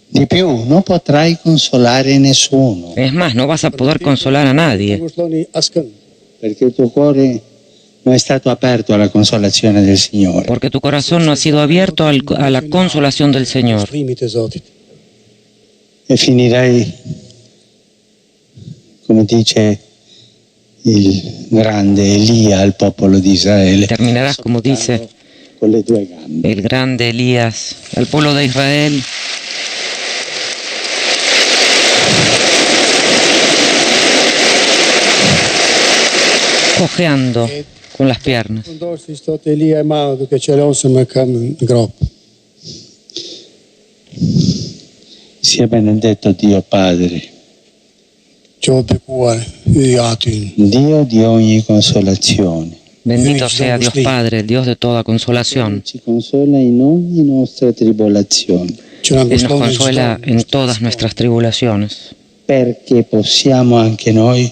Di più, non potrai consolare nessuno, Es más, no vas a poder consolar a nadie, Ngushëlloni askën. perché il tuo cuore non è stato aperto alla consolazione del Signore. porque tu corazón no ha sido abierto a la consolación del Señor. Ngushëllimit e Zotit. E finirai, come dice il grande Elia al popolo di Israele, Terminarás, como dice con le due gambe. el grande Elías, al pueblo de Israel. Cojeando con las piernas. Fundosis tot Elia e Maudo che ce l'osano in groppo. Sia benedetto Dio Padre, Ciò de cuore, iatun. Dio di ogni consolazione. Bendito sea Dios Padre, el Dios de toda consolación. Ci consola in ogni nostra tribolazione, Él nos consuela en todas nuestras tribulaciones, perché possiamo anche noi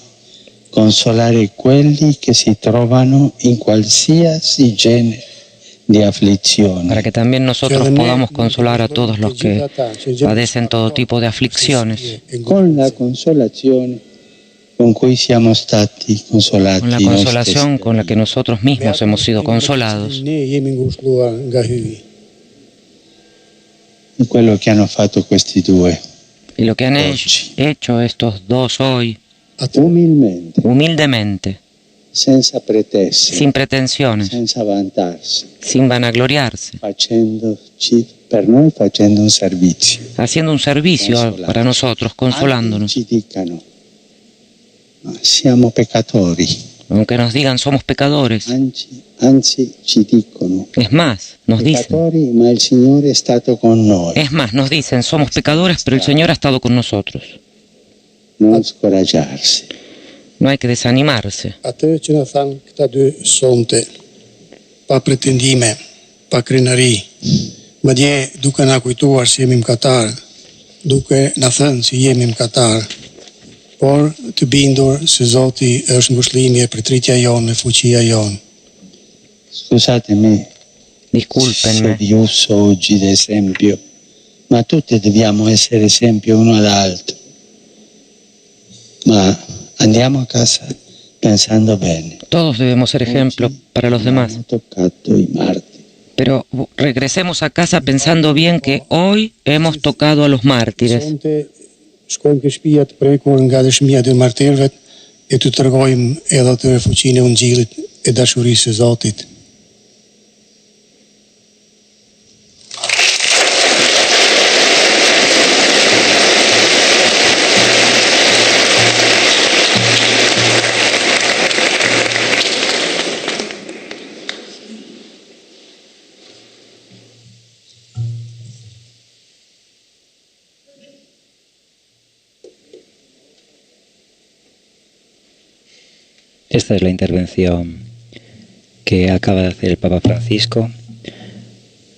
consolare quelli che si trovano in qualsiasi genere di afflizione. para que también nosotros podamos consolar a todos los que padecen todo tipo de aflicciones, Con la consolazione con cui siamo stati consolati. con la noi consolación stessi. con la que nosotros mismos hemos sido consolados. È quello che hanno fatto questi due. Y lo que han hecho estos dos hoy, Umilmente, humildemente, senza pretese, sin pretensiones, senza vantarsi, sin vanagloriarse, per noi facendo un servizio. haciendo un servicio para nosotros, consolándonos. Anche ci dicano, "Ma siamo peccatori", Aunque nos digan somos pecadores, anzi ci dicono, es más, nos dicen, peccatori, ma il Signore è stato con noi. nos dicen, somos pecadores, pero el Señor ha estado con nosotros. Non scoraggiarsi. No hay que desanimarse. Atë që në thanë këta dy sonte, pa pretendime, pa krenari, madje duke na kujtuar se jemi mëkatarë, duke na thënë se jemi mëkatarë, por të bindur se Zoti është ngushëllimi e përtritja jonë, e fuqia jonë. Scusatemi se Discúlpenme, vi uso oggi d'esempio, ma tutti dobbiamo essere esempio uno all'altro. Ma andiamo a casa pensando bene. todos debemos ser ejemplo para los demás. Abbiamo toccato i martiri. Pero regresemos a casa pensando bien que hoy hemos tocado a los mártires. Sonte shkojmë ke shtëpia të prekur nga dëshmia e martirëve e të tregojmë edhe atë fuqinë e ungjillit e dashurisë së Zotit. Esta es la intervención que acaba de hacer el Papa Francisco.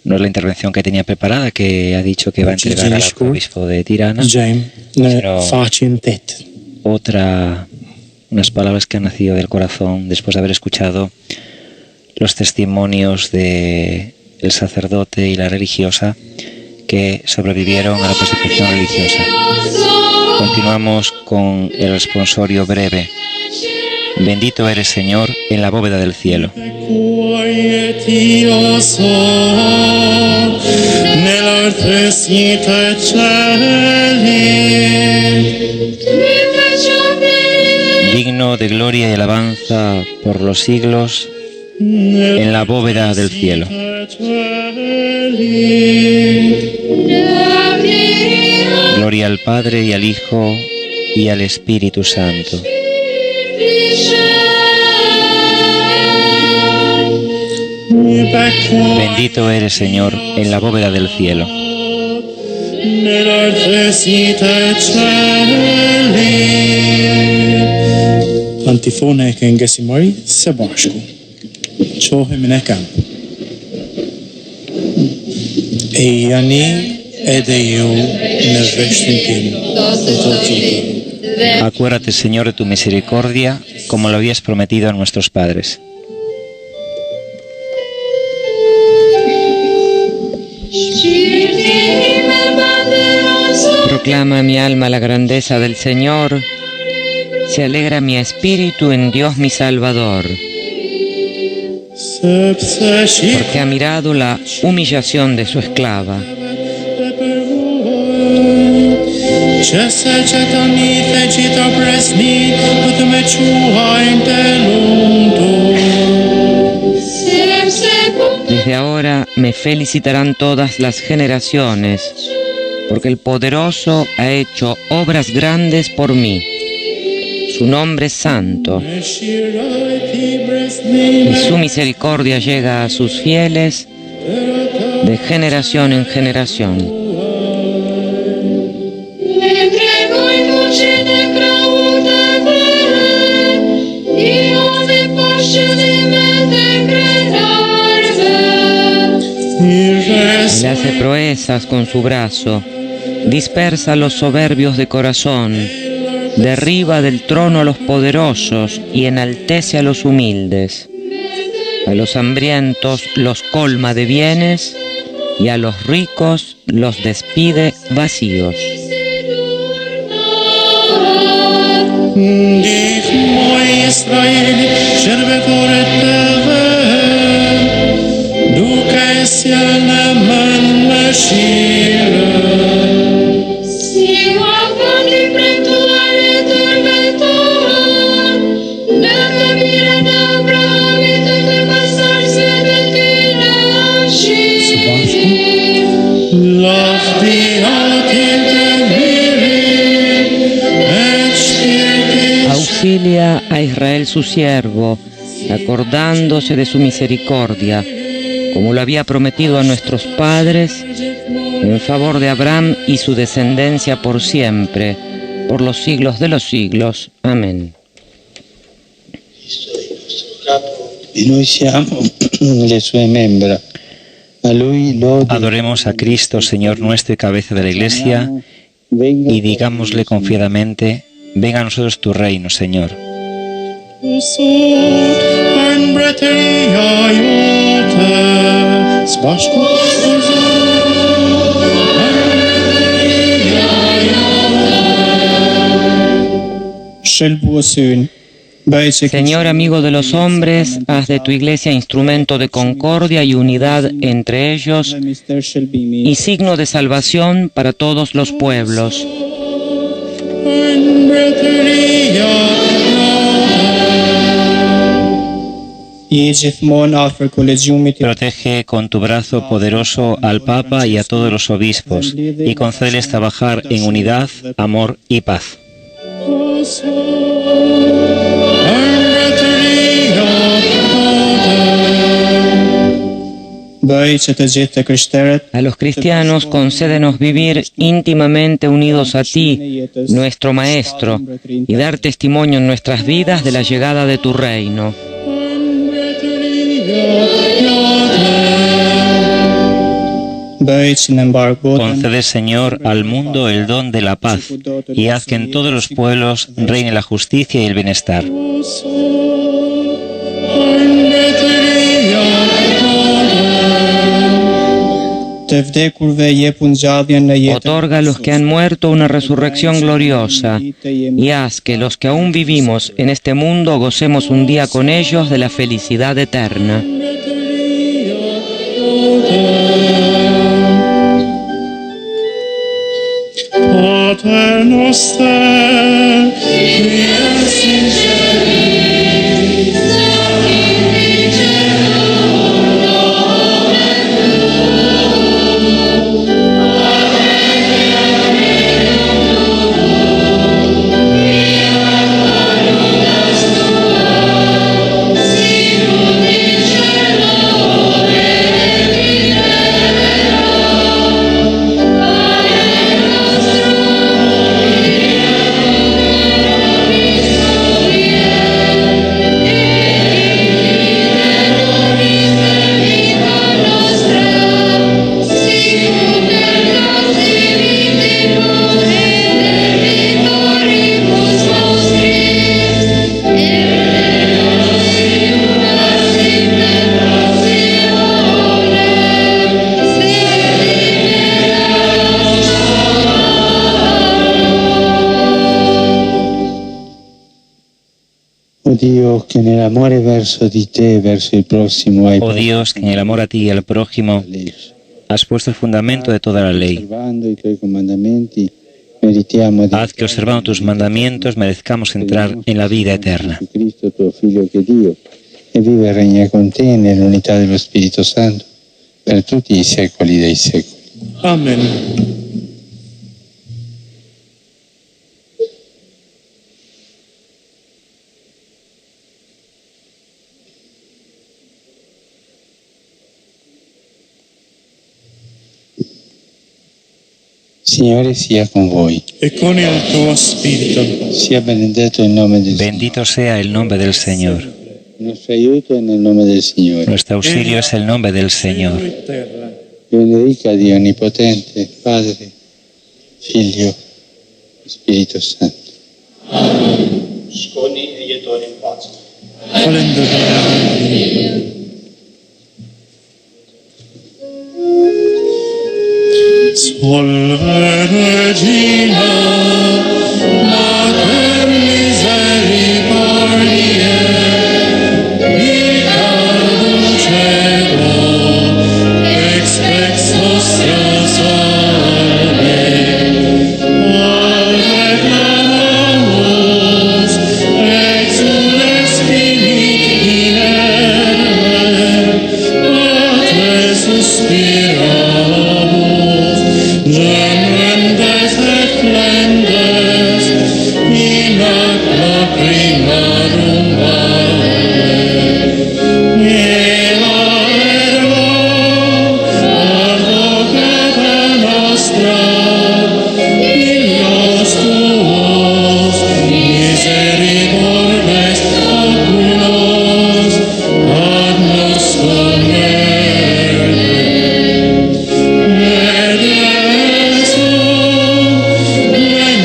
No es la intervención que tenía preparada, que ha dicho que va a entregar al arzobispo de Tirana, sino unas palabras que han nacido del corazón después de haber escuchado los testimonios de el sacerdote y la religiosa que sobrevivieron a la persecución religiosa. Continuamos con el responsorio breve. Bendito eres, Señor, en la bóveda del cielo. Digno de gloria y alabanza por los siglos en la bóveda del cielo. Gloria al Padre y al Hijo y al Espíritu Santo. Bendito eres, Señor, en la bóveda del cielo. Antifone që ngesimori së bashku. Qohemi në kamp. E janë edhe ju në veshtin tim. Acuérdate, Señor, de tu misericordia, como lo habías prometido a nuestros padres. Proclama mi alma la grandeza del Señor. Se alegra mi espíritu en Dios mi Salvador, porque ha mirado la humillación de su esclava. Desde ahora me felicitarán todas las generaciones, porque el Poderoso ha hecho obras grandes por mí. Su nombre es santo, y su misericordia llega a sus fieles de generación en generación. Él hace proezas con su brazo, dispersa a los soberbios de corazón, derriba del trono a los poderosos y enaltece a los humildes. A los hambrientos los colma de bienes y a los ricos los despide vacíos. Auxilia a Israel su siervo, acordándose de su misericordia, como lo había prometido a nuestros padres, en favor de Abraham y su descendencia por siempre, por los siglos de los siglos. Amén. Y noi siamo le sue membra. A lui lode. Adoremos a Cristo, Señor nuestro y cabeza de la Iglesia, y digámosle confiadamente: venga a nosotros tu reino, Señor. Señor, amigo de los hombres, haz de tu iglesia instrumento de concordia y unidad entre ellos y signo de salvación para todos los pueblos. Protege con tu brazo poderoso al Papa y a todos los obispos, y concédeles trabajar en unidad, amor y paz. A los cristianos concédenos vivir íntimamente unidos a ti, nuestro Maestro, y dar testimonio en nuestras vidas de la llegada de tu reino. Concede, Señor, al mundo el don de la paz, y haz que en todos los pueblos reine la justicia y el bienestar. Otorga a los que han muerto una resurrección gloriosa, y haz que los que aún vivimos en este mundo gocemos un día con ellos de la felicidad eterna. Pater noster, qui es in celis, sanctificetur Dios, que en el amor verso di te, verso el próximo hay. Oh Dios, que en el amor a ti y al prójimo has puesto el fundamento de toda la ley. Haz que observando tus mandamientos merezcamos entrar en la vida eterna. Cristo, tu Figlio che Dio, e vive e regna con te nell'unità dello Spirito Santo, per tutti i secoli dei secoli. Amen. Signore sia con voi. E con il tuo spirito. Sia benedetto il nome del Bendito sea el nombre del Señor. Signore. Il nostro aiuto è nel nome del Signore. Nuestro auxilio es el nombre del Cielo Señor. e terra. Vi benedica Dio Onnipotente, Padre, Figlio e Spirito Santo. Alleluia. Salve Regina, Mater misericordiae, vita dulcedo, ex nostra salve. Reclamamus, exules spiriti a te suspiramus, gementes et plendes, in ac lacrimarum valle. Ela ergo, advocata nostra, Filios tuos, misericordes oculos, ad nos converte.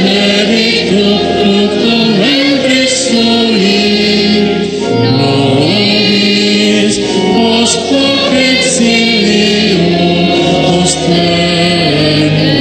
Benedictum fructum ventris tui, nobis post hoc exilium ostendere.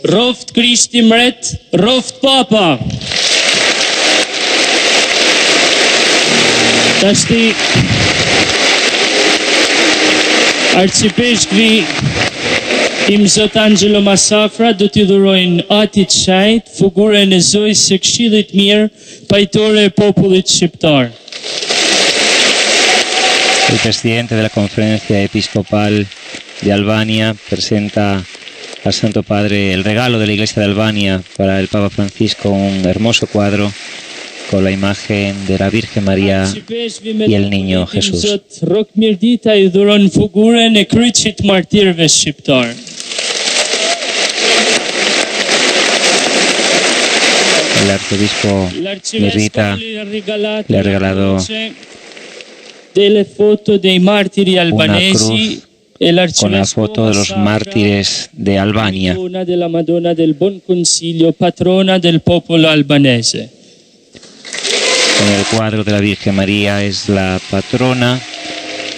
Roft Kristi mret, roft Papa. Tashti Arcipeshkvi im Zot Angelo Massafra do t'i dhurojnë atit shajt, fugurën e Zojës së Këshillit Mirë, pajtore e popullit shqiptar. El presidente de la Conferencia Episcopal de Albania presenta al Santo Padre el regalo de la Iglesia de Albania para el Papa Francisco, un hermoso cuadro con la imagen de la Virgen María y el Niño Jesús. Zot Rokmirdita i dhuron fugurën e kryqit martirëve shqiptar. El arzobispo Mirdita le ha regalado delle foto dei martiri una albanesi cruz con la foto de los mártires de Albania. Patrona della Madonna del Buon Consiglio, patrona del popolo albanese. Con el cuadro de la Virgen María es la patrona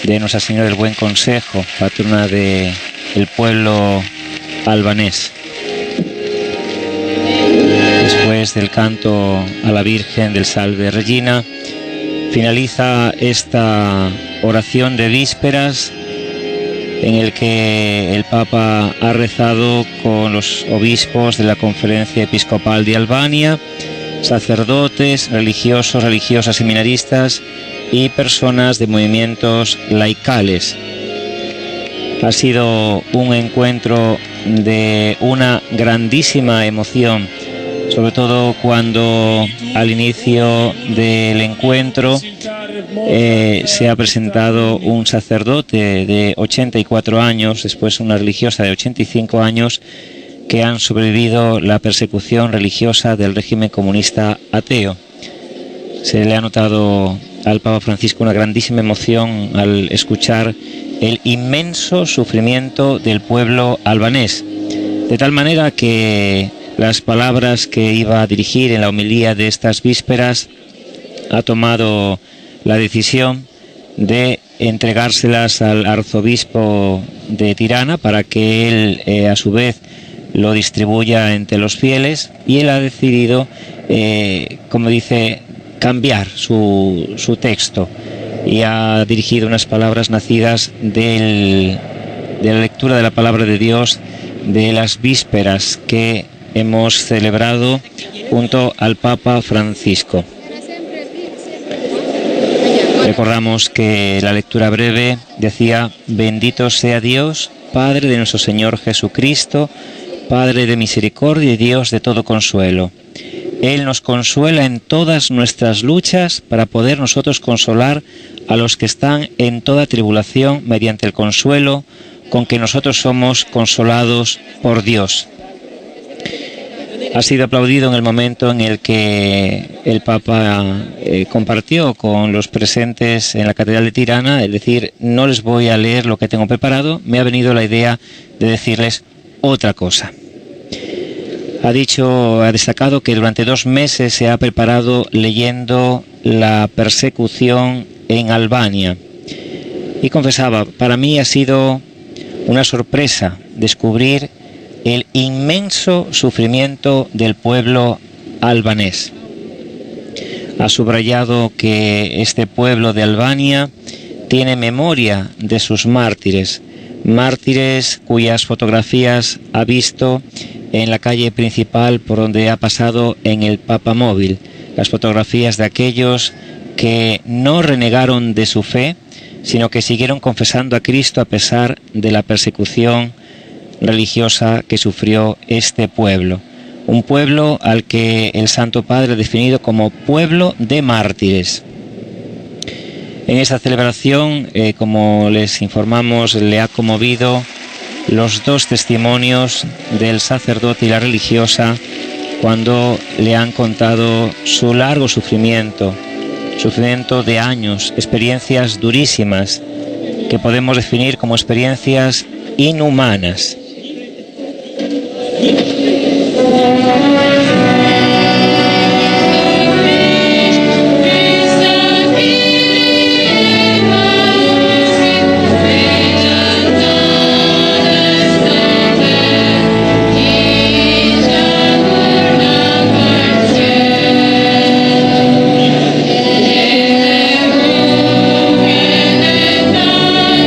de Nuestra Señora del Buen Consejo, patrona del pueblo albanés. Después del canto a la Virgen del Salve Regina, finaliza esta oración de vísperas en el que el Papa ha rezado con los obispos de la Conferencia Episcopal de Albania, sacerdotes, religiosos, religiosas, seminaristas y personas de movimientos laicales. Ha sido un encuentro de una grandísima emoción, sobre todo cuando al inicio del encuentro se ha presentado un sacerdote de 84 años, después una religiosa de 85 años, que han sobrevivido la persecución religiosa del régimen comunista ateo. Se le ha notado al Papa Francisco una grandísima emoción al escuchar el inmenso sufrimiento del pueblo albanés, de tal manera que las palabras que iba a dirigir en la homilía de estas vísperas ha tomado la decisión de entregárselas al arzobispo de Tirana para que él a su vez lo distribuya entre los fieles, y él ha decidido, como dice, cambiar su texto, y ha dirigido unas palabras nacidas de la lectura de la palabra de Dios de las vísperas que hemos celebrado junto al Papa Francisco. Recordamos que la lectura breve decía: bendito sea Dios, Padre de nuestro Señor Jesucristo, Padre de misericordia y Dios de todo consuelo. Él nos consuela en todas nuestras luchas para poder nosotros consolar a los que están en toda tribulación mediante el consuelo con que nosotros somos consolados por Dios. Ha sido aplaudido en el momento en el que el Papa compartió con los presentes en la Catedral de Tirana, es decir, no les voy a leer lo que tengo preparado, me ha venido la idea de decirles otra cosa. Ha destacado que durante 2 meses se ha preparado leyendo la persecución en Albania. Y confesaba, para mí ha sido una sorpresa descubrir el inmenso sufrimiento del pueblo albanés. Ha subrayado que este pueblo de Albania tiene memoria de sus mártires, mártires cuyas fotografías ha visto en la calle principal por donde ha pasado en el Papamóvil, las fotografías de aquellos que no renegaron de su fe, sino que siguieron confesando a Cristo a pesar de la persecución religiosa que sufrió este pueblo. Un pueblo al que el Santo Padre ha definido como pueblo de mártires. En esta celebración, como les informamos, le ha conmovido los 2 testimonios del sacerdote y la religiosa cuando le han contado su largo sufrimiento de años, experiencias durísimas que podemos definir como experiencias inhumanas.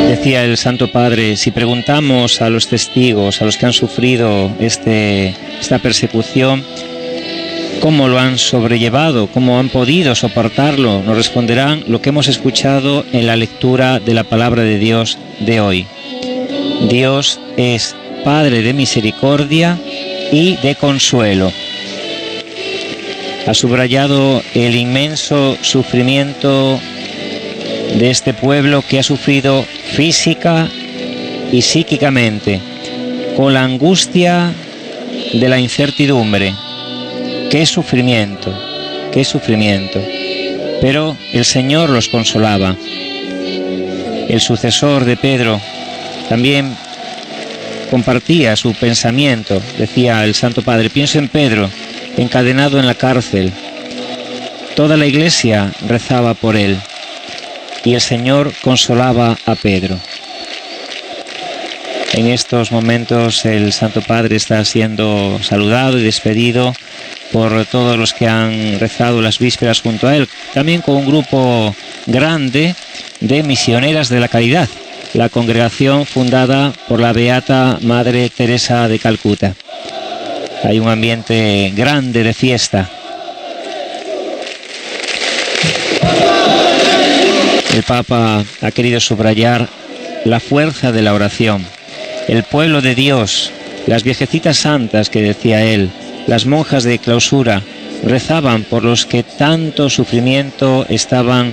Decía el Santo Padre, si preguntamos a los testigos, a los que han sufrido esta persecución, cómo lo han sobrellevado, cómo han podido soportarlo, nos responderán lo que hemos escuchado en la lectura de la palabra de Dios de hoy. Dios es Padre de misericordia y de consuelo. Ha subrayado el inmenso sufrimiento de este pueblo que ha sufrido física y psíquicamente, con la angustia de la incertidumbre. ¡Qué sufrimiento! ¡Qué sufrimiento! Pero el Señor los consolaba. El sucesor de Pedro también compartía su pensamiento. Decía el Santo Padre, pienso en Pedro, encadenado en la cárcel. Toda la iglesia rezaba por él. Y el Señor consolaba a Pedro. En estos momentos el Santo Padre está siendo saludado y despedido por todos los que han rezado las vísperas junto a él, también con un grupo grande de misioneras de la caridad, la congregación fundada por la Beata Madre Teresa de Calcuta. Hay un ambiente grande de fiesta. El Papa ha querido subrayar la fuerza de la oración. El pueblo de Dios, las viejecitas santas que decía él, las monjas de clausura, rezaban por los que tanto sufrimiento estaban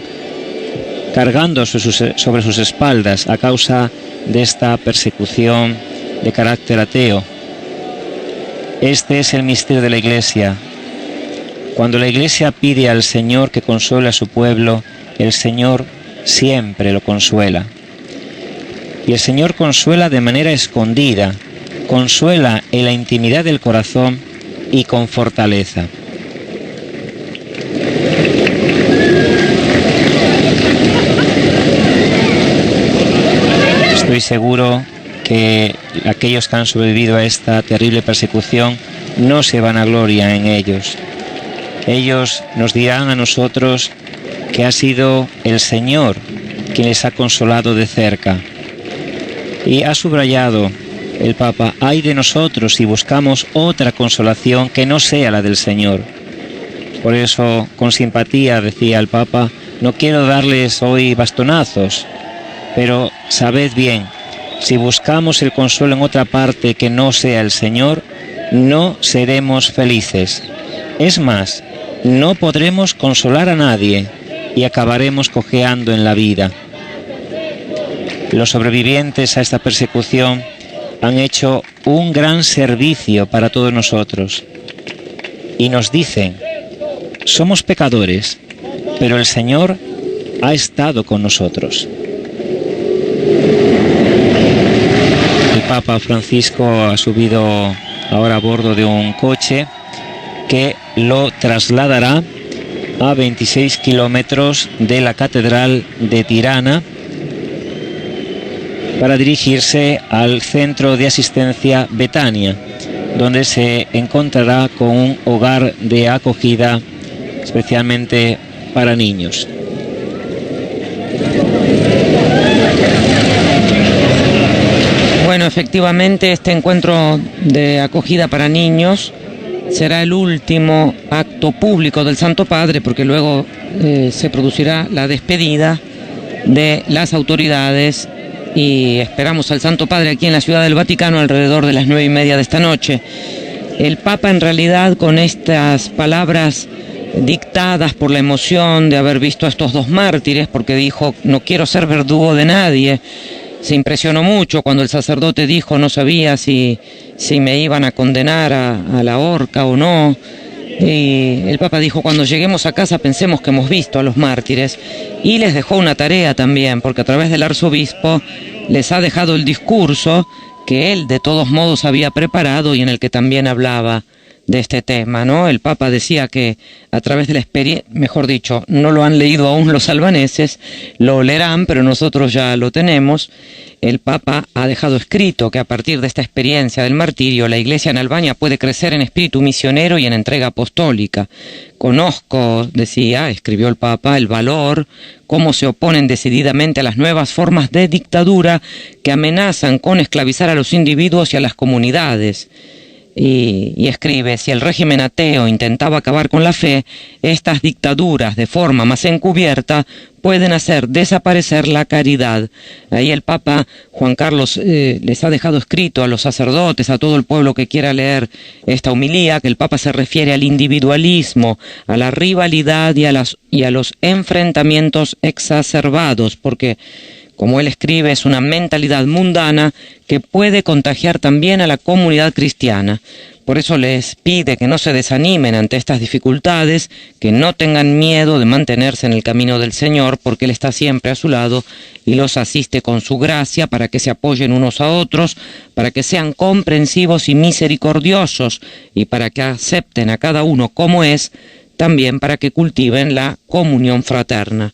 cargando sobre sus espaldas a causa de esta persecución de carácter ateo. Este es el misterio de la Iglesia. Cuando la Iglesia pide al Señor que consuele a su pueblo, el Señor siempre lo consuela. Y el Señor consuela de manera escondida, consuela en la intimidad del corazón y con fortaleza. Estoy seguro que aquellos que han sobrevivido a esta terrible persecución no se vanaglorian en ellos. Ellos nos dirán a nosotros que ha sido el Señor quien les ha consolado de cerca. Y ha subrayado el Papa: ay de nosotros si buscamos otra consolación que no sea la del Señor. Por eso, con simpatía, decía el Papa, no quiero darles hoy bastonazos, pero sabed bien, si buscamos el consuelo en otra parte que no sea el Señor, no seremos felices. Es más, no podremos consolar a nadie y acabaremos cojeando en la vida. Los sobrevivientes a esta persecución han hecho un gran servicio para todos nosotros y nos dicen: somos pecadores, pero el Señor ha estado con nosotros. El Papa Francisco ha subido ahora a bordo de un coche que lo trasladará a 26 kilómetros de la Catedral de Tirana para dirigirse al centro de asistencia Betania, donde se encontrará con un hogar de acogida especialmente para niños. Bueno, efectivamente este encuentro de acogida para niños será el último acto público del Santo Padre, porque luego se producirá la despedida de las autoridades y esperamos al Santo Padre aquí en la Ciudad del Vaticano alrededor de las 9:30 de esta noche. El Papa, en realidad, con estas palabras dictadas por la emoción de haber visto a estos dos mártires, porque dijo: no quiero ser verdugo de nadie, se impresionó mucho cuando el sacerdote dijo: no sabía si me iban a condenar a la horca o no. Y el Papa dijo: cuando lleguemos a casa pensemos que hemos visto a los mártires. Y les dejó una tarea también, porque a través del arzobispo les ha dejado el discurso que él de todos modos había preparado y en el que también hablaba de este tema, ¿no? El Papa decía que a través de la experiencia, mejor dicho, no lo han leído aún los albaneses, lo leerán, pero nosotros ya lo tenemos. El Papa ha dejado escrito que a partir de esta experiencia del martirio, la Iglesia en Albania puede crecer en espíritu misionero y en entrega apostólica. Conozco, decía, escribió el Papa, el valor, cómo se oponen decididamente a las nuevas formas de dictadura que amenazan con esclavizar a los individuos y a las comunidades. Y escribe: si el régimen ateo intentaba acabar con la fe, estas dictaduras de forma más encubierta pueden hacer desaparecer la caridad. Ahí el Papa Juan Carlos les ha dejado escrito a los sacerdotes, a todo el pueblo que quiera leer esta homilía, que el Papa se refiere al individualismo, a la rivalidad y a los enfrentamientos exacerbados, porque, como él escribe, es una mentalidad mundana que puede contagiar también a la comunidad cristiana. Por eso les pide que no se desanimen ante estas dificultades, que no tengan miedo de mantenerse en el camino del Señor, porque Él está siempre a su lado y los asiste con su gracia para que se apoyen unos a otros, para que sean comprensivos y misericordiosos y para que acepten a cada uno como es, también para que cultiven la comunión fraterna.